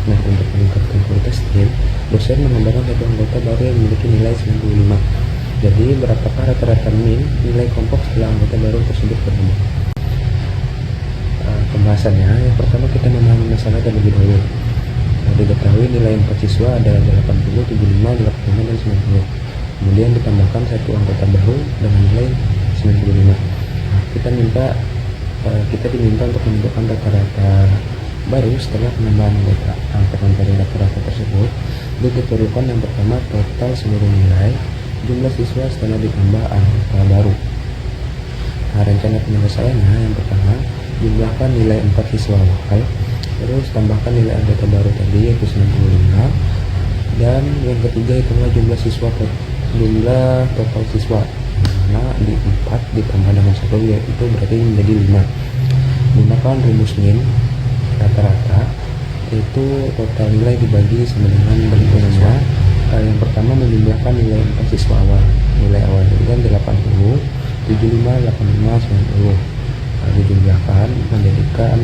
Nah, untuk meningkatkan kualitas tim, dosen menambahkan satu anggota baru yang memiliki nilai 95. Jadi, berapakah rata-rata nilai kelompok setelah anggota baru tersebut bertambah? Pembahasannya, yang pertama kita memahami masalah terlebih dahulu. Diketahui nilai 4 siswa adalah 80, 75, 85, dan 90. Kemudian ditambahkan satu anggota baru dengan nilai 95. Kita diminta untuk menentukan rata-rata baru setelah penambahan anggota. Angkatan dari rata-rata tersebut ditentukan yang pertama total seluruh nilai jumlah siswa setelah ditambah anggota baru. Nah, rencana penyelesaiannya yang pertama jumlahkan nilai 4 siswa lokal, terus tambahkan nilai anggota baru tadi yaitu 95, dan yang ketiga itulah jumlah total siswa, dimana di 4 ditambah dengan 1 yaitu berarti menjadi 5. Gunakan rumus min rata-rata, itu total nilai dibagi sama dengan bentuknya. Yang pertama menjumlahkan nilai 4 siswa awal. Nilai awal itu kan 80, 75, 85, 90. Dijumlahkan menjadikan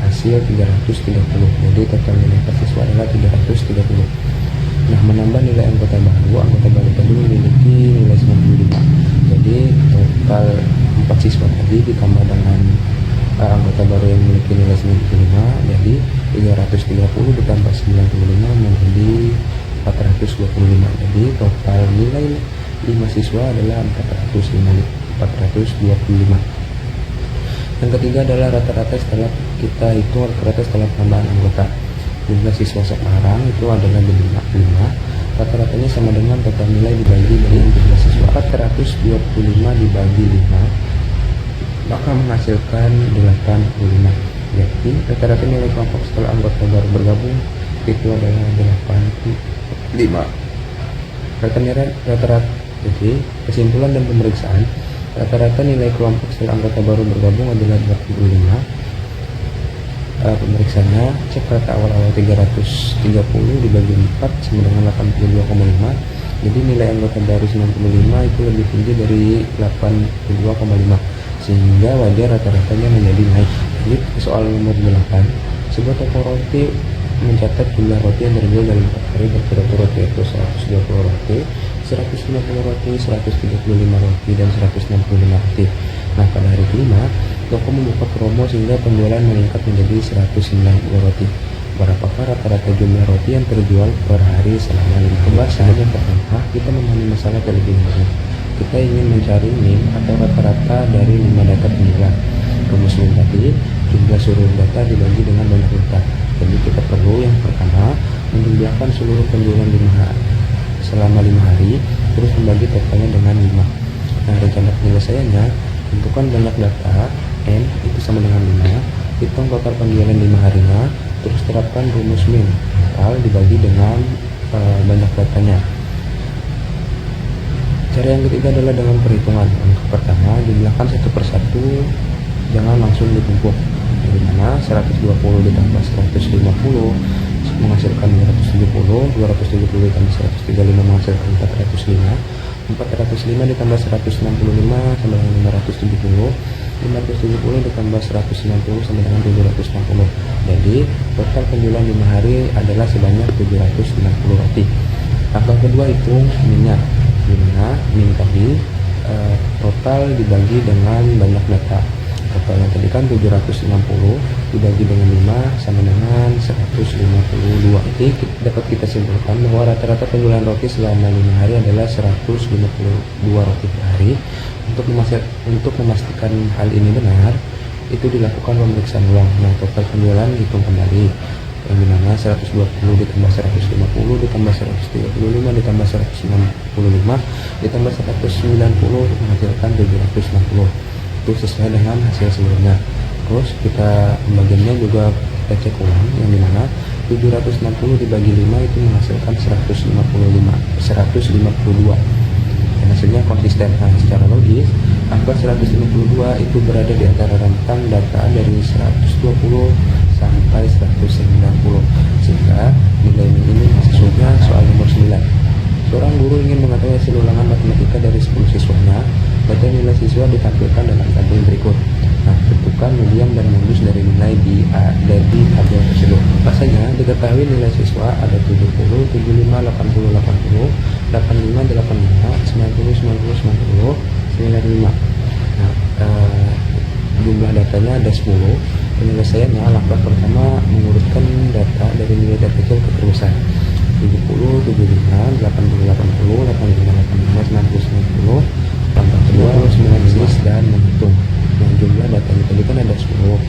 hasil 330. Jadi total nilai 4 siswa adalah 330. Nah, menambah nilai anggota baru tadi memiliki nilai 95. Jadi total 4 siswa tadi ditambah dengan anggota baru yang memiliki nilai 95, jadi 330 ditambah 95 menjadi 425. Jadi total nilai 5 siswa adalah 425. Yang ketiga adalah rata-rata setelah kita hitung rata-rata setelah penambahan anggota. Jumlah siswa sekarang itu adalah 5. Rata-ratanya sama dengan total nilai dibagi dengan jumlah siswa. 425 dibagi 5 maka menghasilkan 85. Jadi rata-rata nilai kelompok setelah anggota baru bergabung itu adalah 85. Rata-rata. Jadi kesimpulan dan pemeriksaan, rata-rata nilai kelompok setelah anggota baru bergabung adalah 85. Pemeriksaannya, cek rata awal 330 dibagi 4 sama dengan 82,5. Jadi nilai anggota baru 95 itu lebih tinggi dari 82,5, sehingga wajar rata-ratanya menjadi naik. Jadi soal nomor 8, sebuah toko roti mencatat jumlah roti yang terjual dalam 4 hari berturut-turut yaitu 120 roti, 150 roti, 135 roti, dan 165 roti. Nah, pada hari kelima, toko membuka promo sehingga penjualan meningkat menjadi 190 roti. Berapakah rata-rata jumlah roti yang terjual per hari selama 5 pembahasan? Yang pertama, kita memahami masalah terlebih dahulu. kita ingin mencari min atau rata-rata dari 5 data penjualan. Rumus min tadi, jumlah seluruh data dibagi dengan banyak data. Jadi kita perlu yang pertama menjumlahkan seluruh penjualan selama 5 hari, terus membagi totalnya dengan 5. Nah, rencana penyelesaiannya, tentukan banyak data, N itu sama dengan 5, hitung total penjualan 5 harinya, terus terapkan rumus min, total dibagi dengan banyak datanya. Cara yang ketiga adalah dengan perhitungan. Yang pertama, jumlahkan satu persatu, jangan langsung ditumpuk. Dari mana 120 ditambah 150 menghasilkan 270, 270 ditambah 135 menghasilkan 405, 405 ditambah 165 sama dengan 570, 570 ditambah 190 sama dengan 760. Jadi total penjualan 5 hari adalah sebanyak 760 roti. Langkah kedua hitung minnya, dimana min tadi total dibagi dengan banyak data. Totalnya tadi kan 760 dibagi dengan 5 sama dengan 152. Jadi dapat kita simpulkan bahwa rata-rata penjualan roti selama 5 hari adalah 152 roti per hari. Untuk memastikan hal ini benar, itu dilakukan pemeriksaan ulang. Nah, total penjualan hitung kembali, yang dimana 120 ditambah 150 ditambah 135 ditambah 165 ditambah 190 menghasilkan 760. Itu sesuai dengan hasil sebelumnya. Terus kita pembagiannya juga kita cek ulang, yang dimana 760 dibagi 5 itu menghasilkan 152, dan hasilnya konsisten. Nah, secara logis angka 152 itu berada di antara rentang data dari 120 sampai 190, sehingga nilai ini masuknya soal nomor 9. Seorang guru ingin mengetahui hasil ulangan matematika dari 10 siswanya. Data nilai siswa ditampilkan dalam tabel berikut. Nah, tentukan median dan modus dari nilai dari tabel tersebut. Pasalnya diketahui nilai siswa ada 70, 75, 80, 80, 85, 85, 90, 90, 90, 95. Nah, jumlah datanya ada 10. Penyelesaiannya, langkah pertama mengurutkan data dari nilai terkecil ke terbesar. 70, 75, 80, 80, 85, 85, 90, 90. Langkah kedua menganalisis dan menghitung. Nah, jumlah datanya tadi kan ada 10.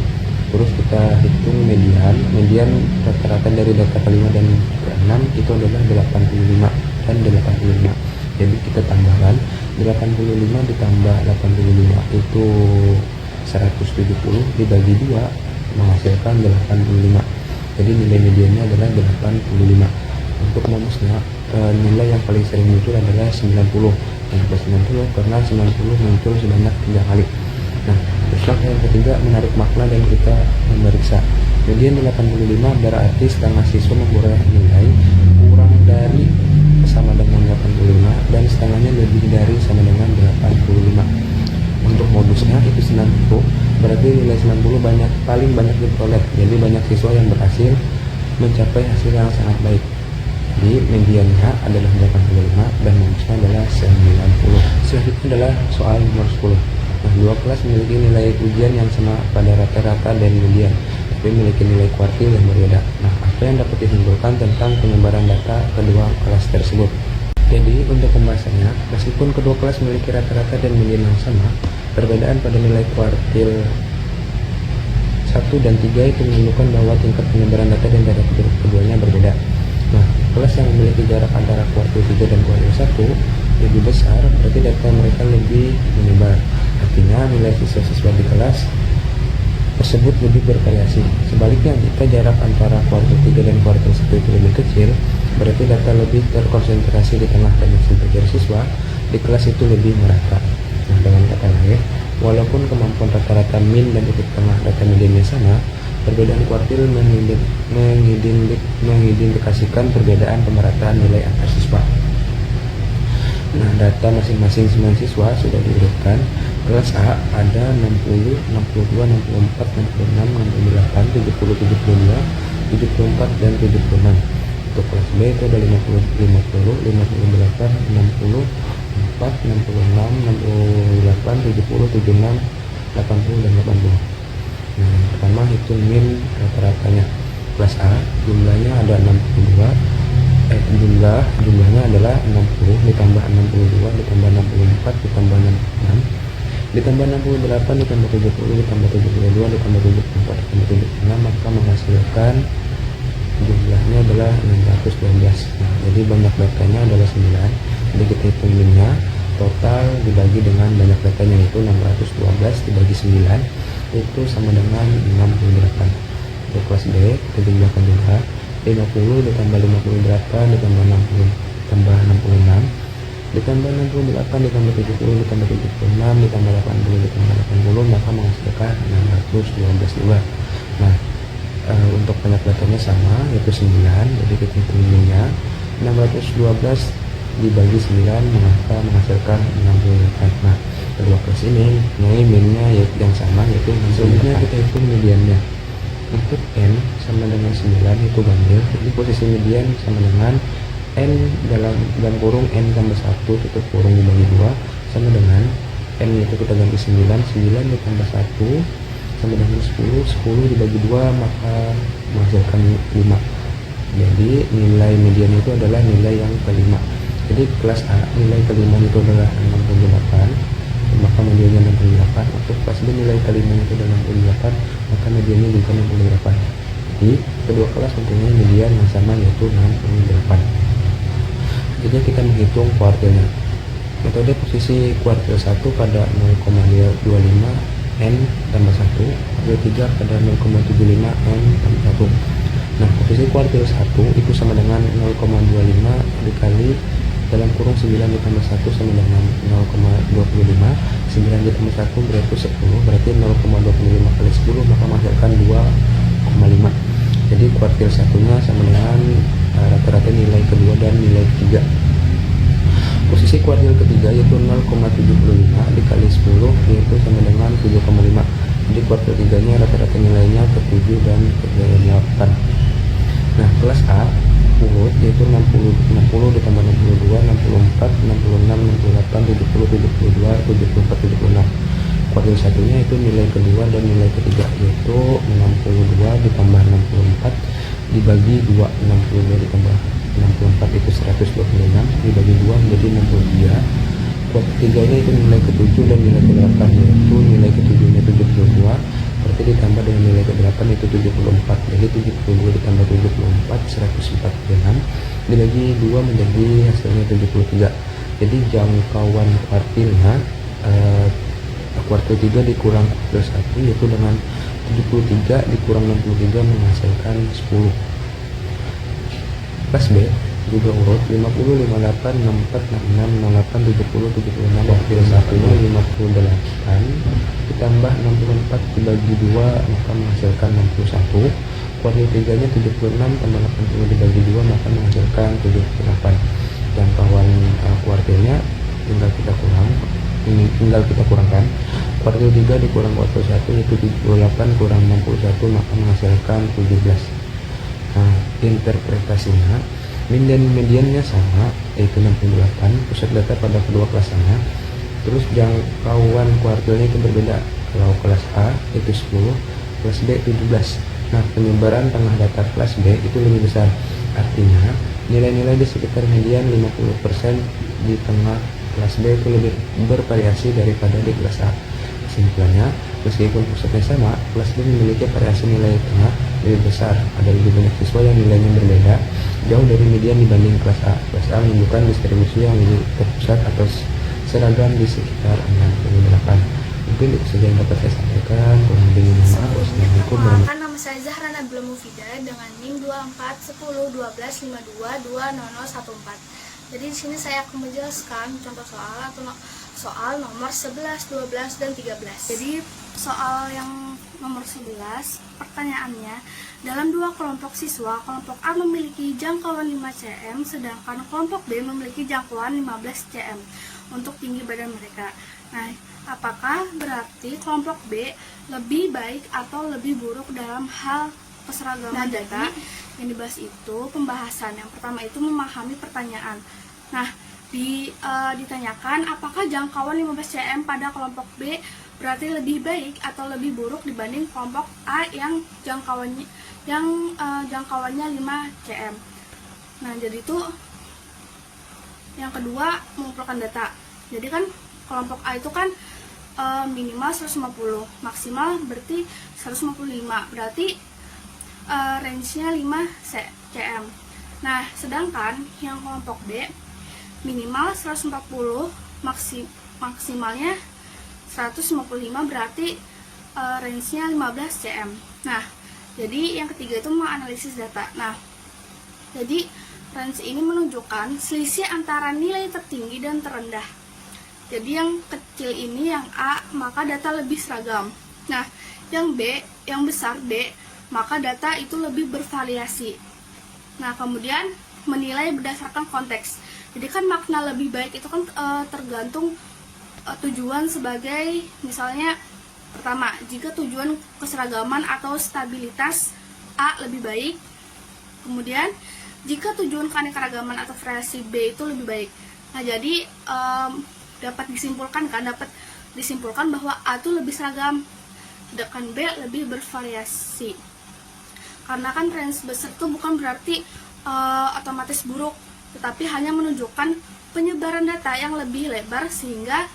Terus kita hitung median rata-rata dari data kelima dan keenam itu adalah 85 dan 85. Jadi kita tambahkan 85 ditambah 85 itu 170 dibagi 2 menghasilkan 85. Jadi nilai mediannya adalah 85. Untuk modusnya, nilai yang paling sering muncul adalah 90. Kenapa 90? Karena 90 muncul sebanyak 3 kali. Nah, terus langkah yang ketiga menarik makna dan kita memeriksa. Median 85 berarti setengah siswa memperoleh nilai kurang dari sama dengan 85 dan setengahnya lebih dari sama dengan 85. Untuk modusnya itu 90, berarti nilai 90 paling banyak diperoleh. Jadi banyak siswa yang berhasil mencapai hasil yang sangat baik. Jadi mediannya adalah 85 dan modusnya adalah 90. Selanjutnya adalah soal nomor 10. Nah, dua kelas memiliki nilai ujian yang sama pada rata-rata dan median, tapi memiliki nilai kuartil yang berbeda. Nah, apa yang dapat disimpulkan tentang penyebaran data kedua kelas tersebut? Jadi, untuk pembahasannya, meskipun kedua kelas memiliki rata-rata dan median yang sama, perbedaan pada nilai kuartil 1 dan 3 itu menunjukkan bahwa tingkat penyebaran data dan data keduanya berbeda. Nah, kelas yang memiliki jarak antara kuartil 3 dan kuartil 1 lebih besar, berarti data mereka lebih menyebar. Artinya nilai siswa-siswa di kelas tersebut lebih bervariasi. Sebaliknya, jika jarak antara kuartil 3 dan kuartil 1 itu lebih kecil, berarti data lebih terkonsentrasi di tengah dan hasil belajar siswa di kelas itu lebih merata. Nah, dengan kata lain, walaupun kemampuan rata-rata min dan titik tengah data mediannya sama, perbedaan kuartil mengindikasikan perbedaan pemerataan nilai antar siswa. Nah, data masing-masing 9 siswa sudah diurutkan. Kelas A ada 60, 62, 64, 66, 68, 70, 72, 74, dan 76. Untuk kelas B itu ada 50, 50, 58, 60, 4, 66, 68, 70, 76, 80, dan 80. Nah, yang pertama hitung min rata-ratanya. Kelas A jumlahnya ada 62, jumlahnya adalah 60 ditambah 62 ditambah 64 ditambah 66 ditambah 68 ditambah 70 ditambah 72 ditambah 74 ditambah 76, maka menghasilkan jumlahnya adalah 612. Nah, jadi banyak datanya adalah 9. Jadi kita hitung minnya, total dibagi dengan banyak datanya yaitu 612 dibagi 9 itu sama dengan 68. Untuk kelas B kita jumlahkan juga 50 ditambah 58 ditambah 60 ditambah 66 ditambah 68 ditambah 70 ditambah 76 ditambah 80 ditambah 80, maka menghasilkan 612 juga. Nah, untuk banyak datanya sama yaitu 9. Jadi kita hitung minnya 612 dibagi 9 maka menghasilkan 68. Nah, kedua kelas ini mempunyai minnya yang sama yaitu selanjutnya kita hitung mediannya. Untuk n sama dengan 9 itu ganjil, jadi posisi median sama dengan n dalam kurung n tambah 1 tutup kurung dibagi 2 sama dengan n itu kita ganti 9 ditambah 1 sama dengan 10 dibagi 2 maka menghasilkan 5. Jadi nilai median itu adalah nilai yang kelima. Jadi kelas A nilai kelima itu adalah 68, maka mediannya 68. Untuk kelas B nilai kelima itu adalah 68, maka mediannya juga 68. Jadi kedua kelas mempunyai median yang sama yaitu 68. Jadi kita menghitung kuartilnya. Metode posisi kuartil 1 pada 0,25 n tambah 1, kuartil 3 pada 0,75 n tambah 1. Nah, posisi kuartil 1 itu sama dengan 0,25 dikali dalam kurung 9 ditambah 1 sama dengan 0,25. 9 ditambah 1 berarti 10, berarti 0,25 kali 10 maka menghasilkan 2,5. Jadi kuartil satunya sama dengan rata-rata nilai kedua dan nilai ketiga. Posisi kuartil ketiga yaitu 0,75 dikali 10 yaitu sama dengan 7,5. Jadi kuartil tiganya rata-rata nilainya ke-7 dan ke-8. Nah, kelas A urut yaitu 60 ditambah 62, 64, 66, 68, 70, 72, 74, 76. Kuartil satunya itu nilai kedua dan nilai ketiga yaitu 62 ditambah 64 dibagi 2, 62 ditambah 64 itu 126 dibagi 2 menjadi 63. Kuartil tiganya itu nilai ke-7 dan nilai ke-8 yaitu nilai ke-7 nya 72 berarti ditambah dengan nilai ke-8 itu 74. Jadi 72 ditambah 74 146 dibagi 2 menjadi hasilnya 73. Jadi jangkauan kuartilnya kuartil 3 dikurang kuartil 1 yaitu dengan 73 dikurang 63 menghasilkan 10. Kelas B juga urut 50, 58, 64, 66, 08, 70, 76 kuartil 1 nya 58 ditambah 64 dibagi 2 maka menghasilkan 61. Kuartil 3 nya 76 tambah 80 dibagi 2 maka menghasilkan 78. Jangkauan kuartilnya tinggal kita kurangkan. Kuartil 3 dikurang kuartil 1 yaitu 78 kurang 61 maka menghasilkan 17. Nah, interpretasinya min dan mediannya sama yaitu 68, pusat data pada kedua kelas sama. Terus jangkauan kuartilnya itu berbeda. Kalau kelas A itu 10, kelas B 17. Nah, penyebaran tengah data kelas B itu lebih besar. Artinya nilai-nilai di sekitar median 50% di tengah kelas B itu lebih bervariasi daripada di kelas A. Kesimpulannya, meskipun pusatnya sama, kelas B memiliki variasi nilai tengah lebih besar. Ada lebih banyak siswa yang nilainya berbeda, jauh dari median dibanding kelas A. Kelas A menunjukkan distribusi yang lebih terpusat atau seragam di sekitar 68. Mungkin itu saja yang dapat saya sampaikan. Kurang lebih mohon maaf. Wassalamualaikum warahmatullahi wabarakatuh. Nama saya Zahra Nabila Mufida dengan NIM 241012522014. Jadi di sini saya akan menjelaskan contoh soal atau soal nomor 11, 12, dan 13. Jadi soal yang nomor 11, pertanyaannya, dalam dua kelompok siswa, kelompok A memiliki jangkauan 5 cm, sedangkan kelompok B memiliki jangkauan 15 cm untuk tinggi badan mereka. Nah, apakah berarti kelompok B lebih baik atau lebih buruk dalam hal keseragaman data? Yang dibahas itu pembahasan. Yang pertama itu memahami pertanyaan. Nah, ditanyakan apakah jangkauan 15 cm pada kelompok B berarti lebih baik atau lebih buruk dibanding kelompok A yang jangkauannya 5 cm. Nah, jadi itu yang kedua mengumpulkan data. Jadi kan kelompok A itu kan minimal 150, maksimal berarti 155, berarti range-nya 5 cm. Nah, sedangkan yang kelompok B minimal 140, maksimalnya 155, berarti range-nya 15 cm. Nah, jadi yang ketiga itu menganalisis data. Nah, jadi range ini menunjukkan selisih antara nilai tertinggi dan terendah. Jadi yang kecil ini yang A, maka data lebih seragam. Nah, yang B, yang besar B, maka data itu lebih bervariasi. Nah, kemudian menilai berdasarkan konteks. Jadi kan makna lebih baik itu kan tergantung tujuan sebagai, misalnya pertama, jika tujuan keseragaman atau stabilitas A lebih baik. Kemudian jika tujuan keanekaragaman atau variasi B itu lebih baik. Nah, jadi dapat disimpulkan bahwa A itu lebih seragam, sedangkan B lebih bervariasi. Karena kan range besar itu bukan berarti otomatis buruk, tetapi hanya menunjukkan penyebaran data yang lebih lebar sehingga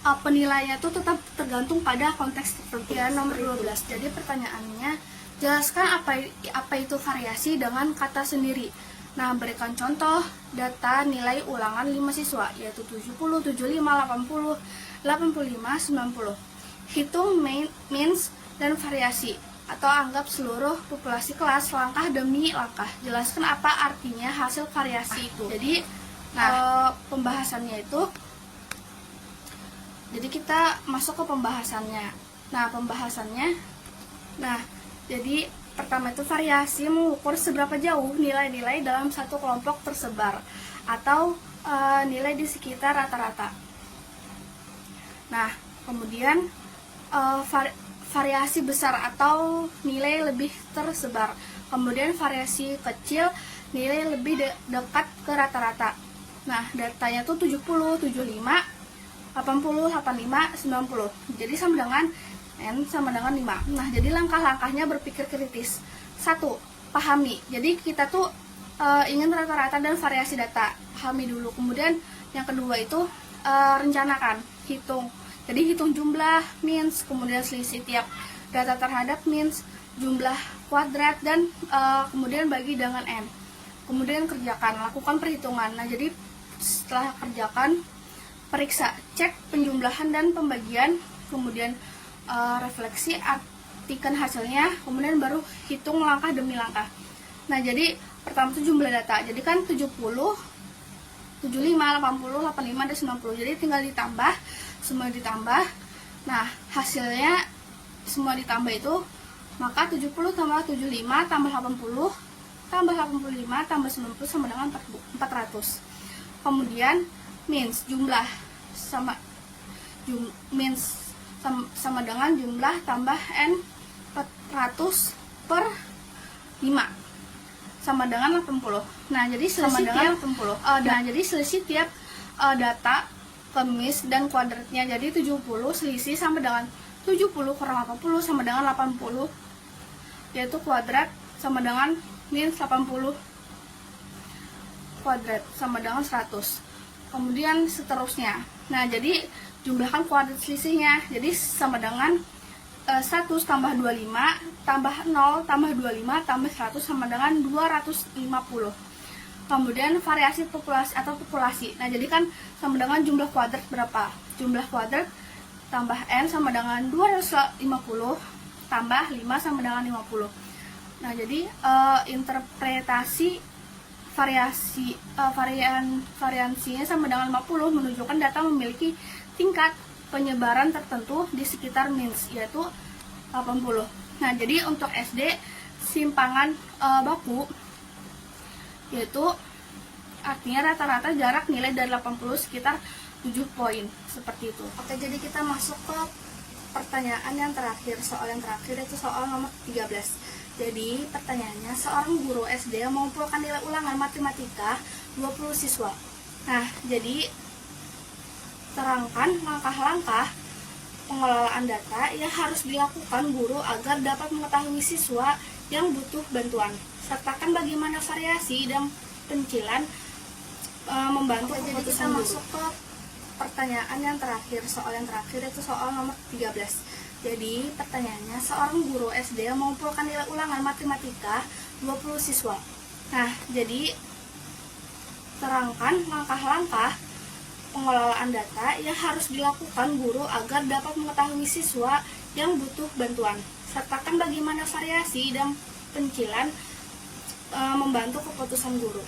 penilaiannya itu tetap tergantung pada konteks tertentu. Ya, nomor 12. Jadi pertanyaannya, jelaskan apa itu variasi dengan kata sendiri. Nah, berikan contoh data nilai ulangan 5 siswa, yaitu 70, 75, 80, 85, 90. Hitung means dan variasi, atau anggap seluruh populasi kelas langkah demi langkah. Jelaskan apa artinya hasil variasi itu. Jadi, pembahasannya itu, jadi kita masuk ke pembahasannya. Jadi pertama itu variasi mengukur seberapa jauh nilai-nilai dalam satu kelompok tersebar atau nilai di sekitar rata-rata. Nah, kemudian variasi besar atau nilai lebih tersebar. Kemudian variasi kecil, nilai lebih dekat ke rata-rata. Nah, datanya tuh 70, 75, 80, 85, 90. Jadi sama dengan N sama dengan 5. Nah, jadi langkah-langkahnya berpikir kritis. 1. Pahami. Jadi kita tuh ingin rata-rata dan variasi data. Pahami dulu. Kemudian yang kedua itu rencanakan, hitung. Jadi hitung jumlah means, kemudian selisih tiap data terhadap means, jumlah kuadrat, dan kemudian bagi dengan N. Kemudian kerjakan, lakukan perhitungan. Nah, jadi setelah kerjakan, periksa, cek penjumlahan dan pembagian, kemudian refleksi, artikan hasilnya, kemudian baru hitung langkah demi langkah. Nah, jadi pertama itu jumlah data. Jadi kan 70, 75, 80, 85, dan 90. Jadi tinggal ditambah, semua ditambah. Nah, hasilnya semua ditambah itu, maka 70 tambah 75 tambah 80 tambah 85 tambah 90 sama dengan 400. Kemudian means, jumlah sama dengan jumlah tambah N 400 per 5 sama dengan 80. Nah, jadi selisih tiap 80. Jadi selisih tiap data kemis dan kuadratnya. Jadi 70 selisih sama dengan 70 kurang 80 sama dengan 80, yaitu kuadrat sama dengan min 80 kuadrat sama dengan 100. Kemudian seterusnya. Nah, jadi jumlahkan kuadrat selisihnya. Jadi sama dengan 100 tambah 25 tambah 0 tambah 25 tambah 100 sama dengan 250. Kemudian variasi populasi atau populasi. Nah, jadi kan sama dengan jumlah kuadrat berapa? Jumlah kuadrat tambah N sama dengan 250 tambah 5 sama dengan 50. Nah, jadi interpretasi variansinya sama dengan 50 menunjukkan data memiliki tingkat penyebaran tertentu di sekitar means, yaitu 80. Nah, jadi untuk SD simpangan baku, yaitu artinya rata-rata jarak nilai dari 80 sekitar 7 poin, seperti itu. Oke, jadi kita masuk ke pertanyaan yang terakhir. Soal yang terakhir itu soal nomor 13. Jadi pertanyaannya, seorang guru SD mengumpulkan nilai ulangan matematika 20 siswa. Nah, jadi terangkan langkah-langkah pengelolaan data yang harus dilakukan guru agar dapat mengetahui siswa yang butuh bantuan. Sertakan bagaimana variasi dan pencilan membantu keputusan guru. Masuk ke pertanyaan yang terakhir, soal yang terakhir itu soal nomor 13. Jadi pertanyaannya, seorang guru SD mengumpulkan nilai ulangan matematika 20 siswa. Nah, jadi terangkan langkah-langkah pengelolaan data yang harus dilakukan guru agar dapat mengetahui siswa yang butuh bantuan. Sertakan bagaimana variasi dan pencilan membantu keputusan guru.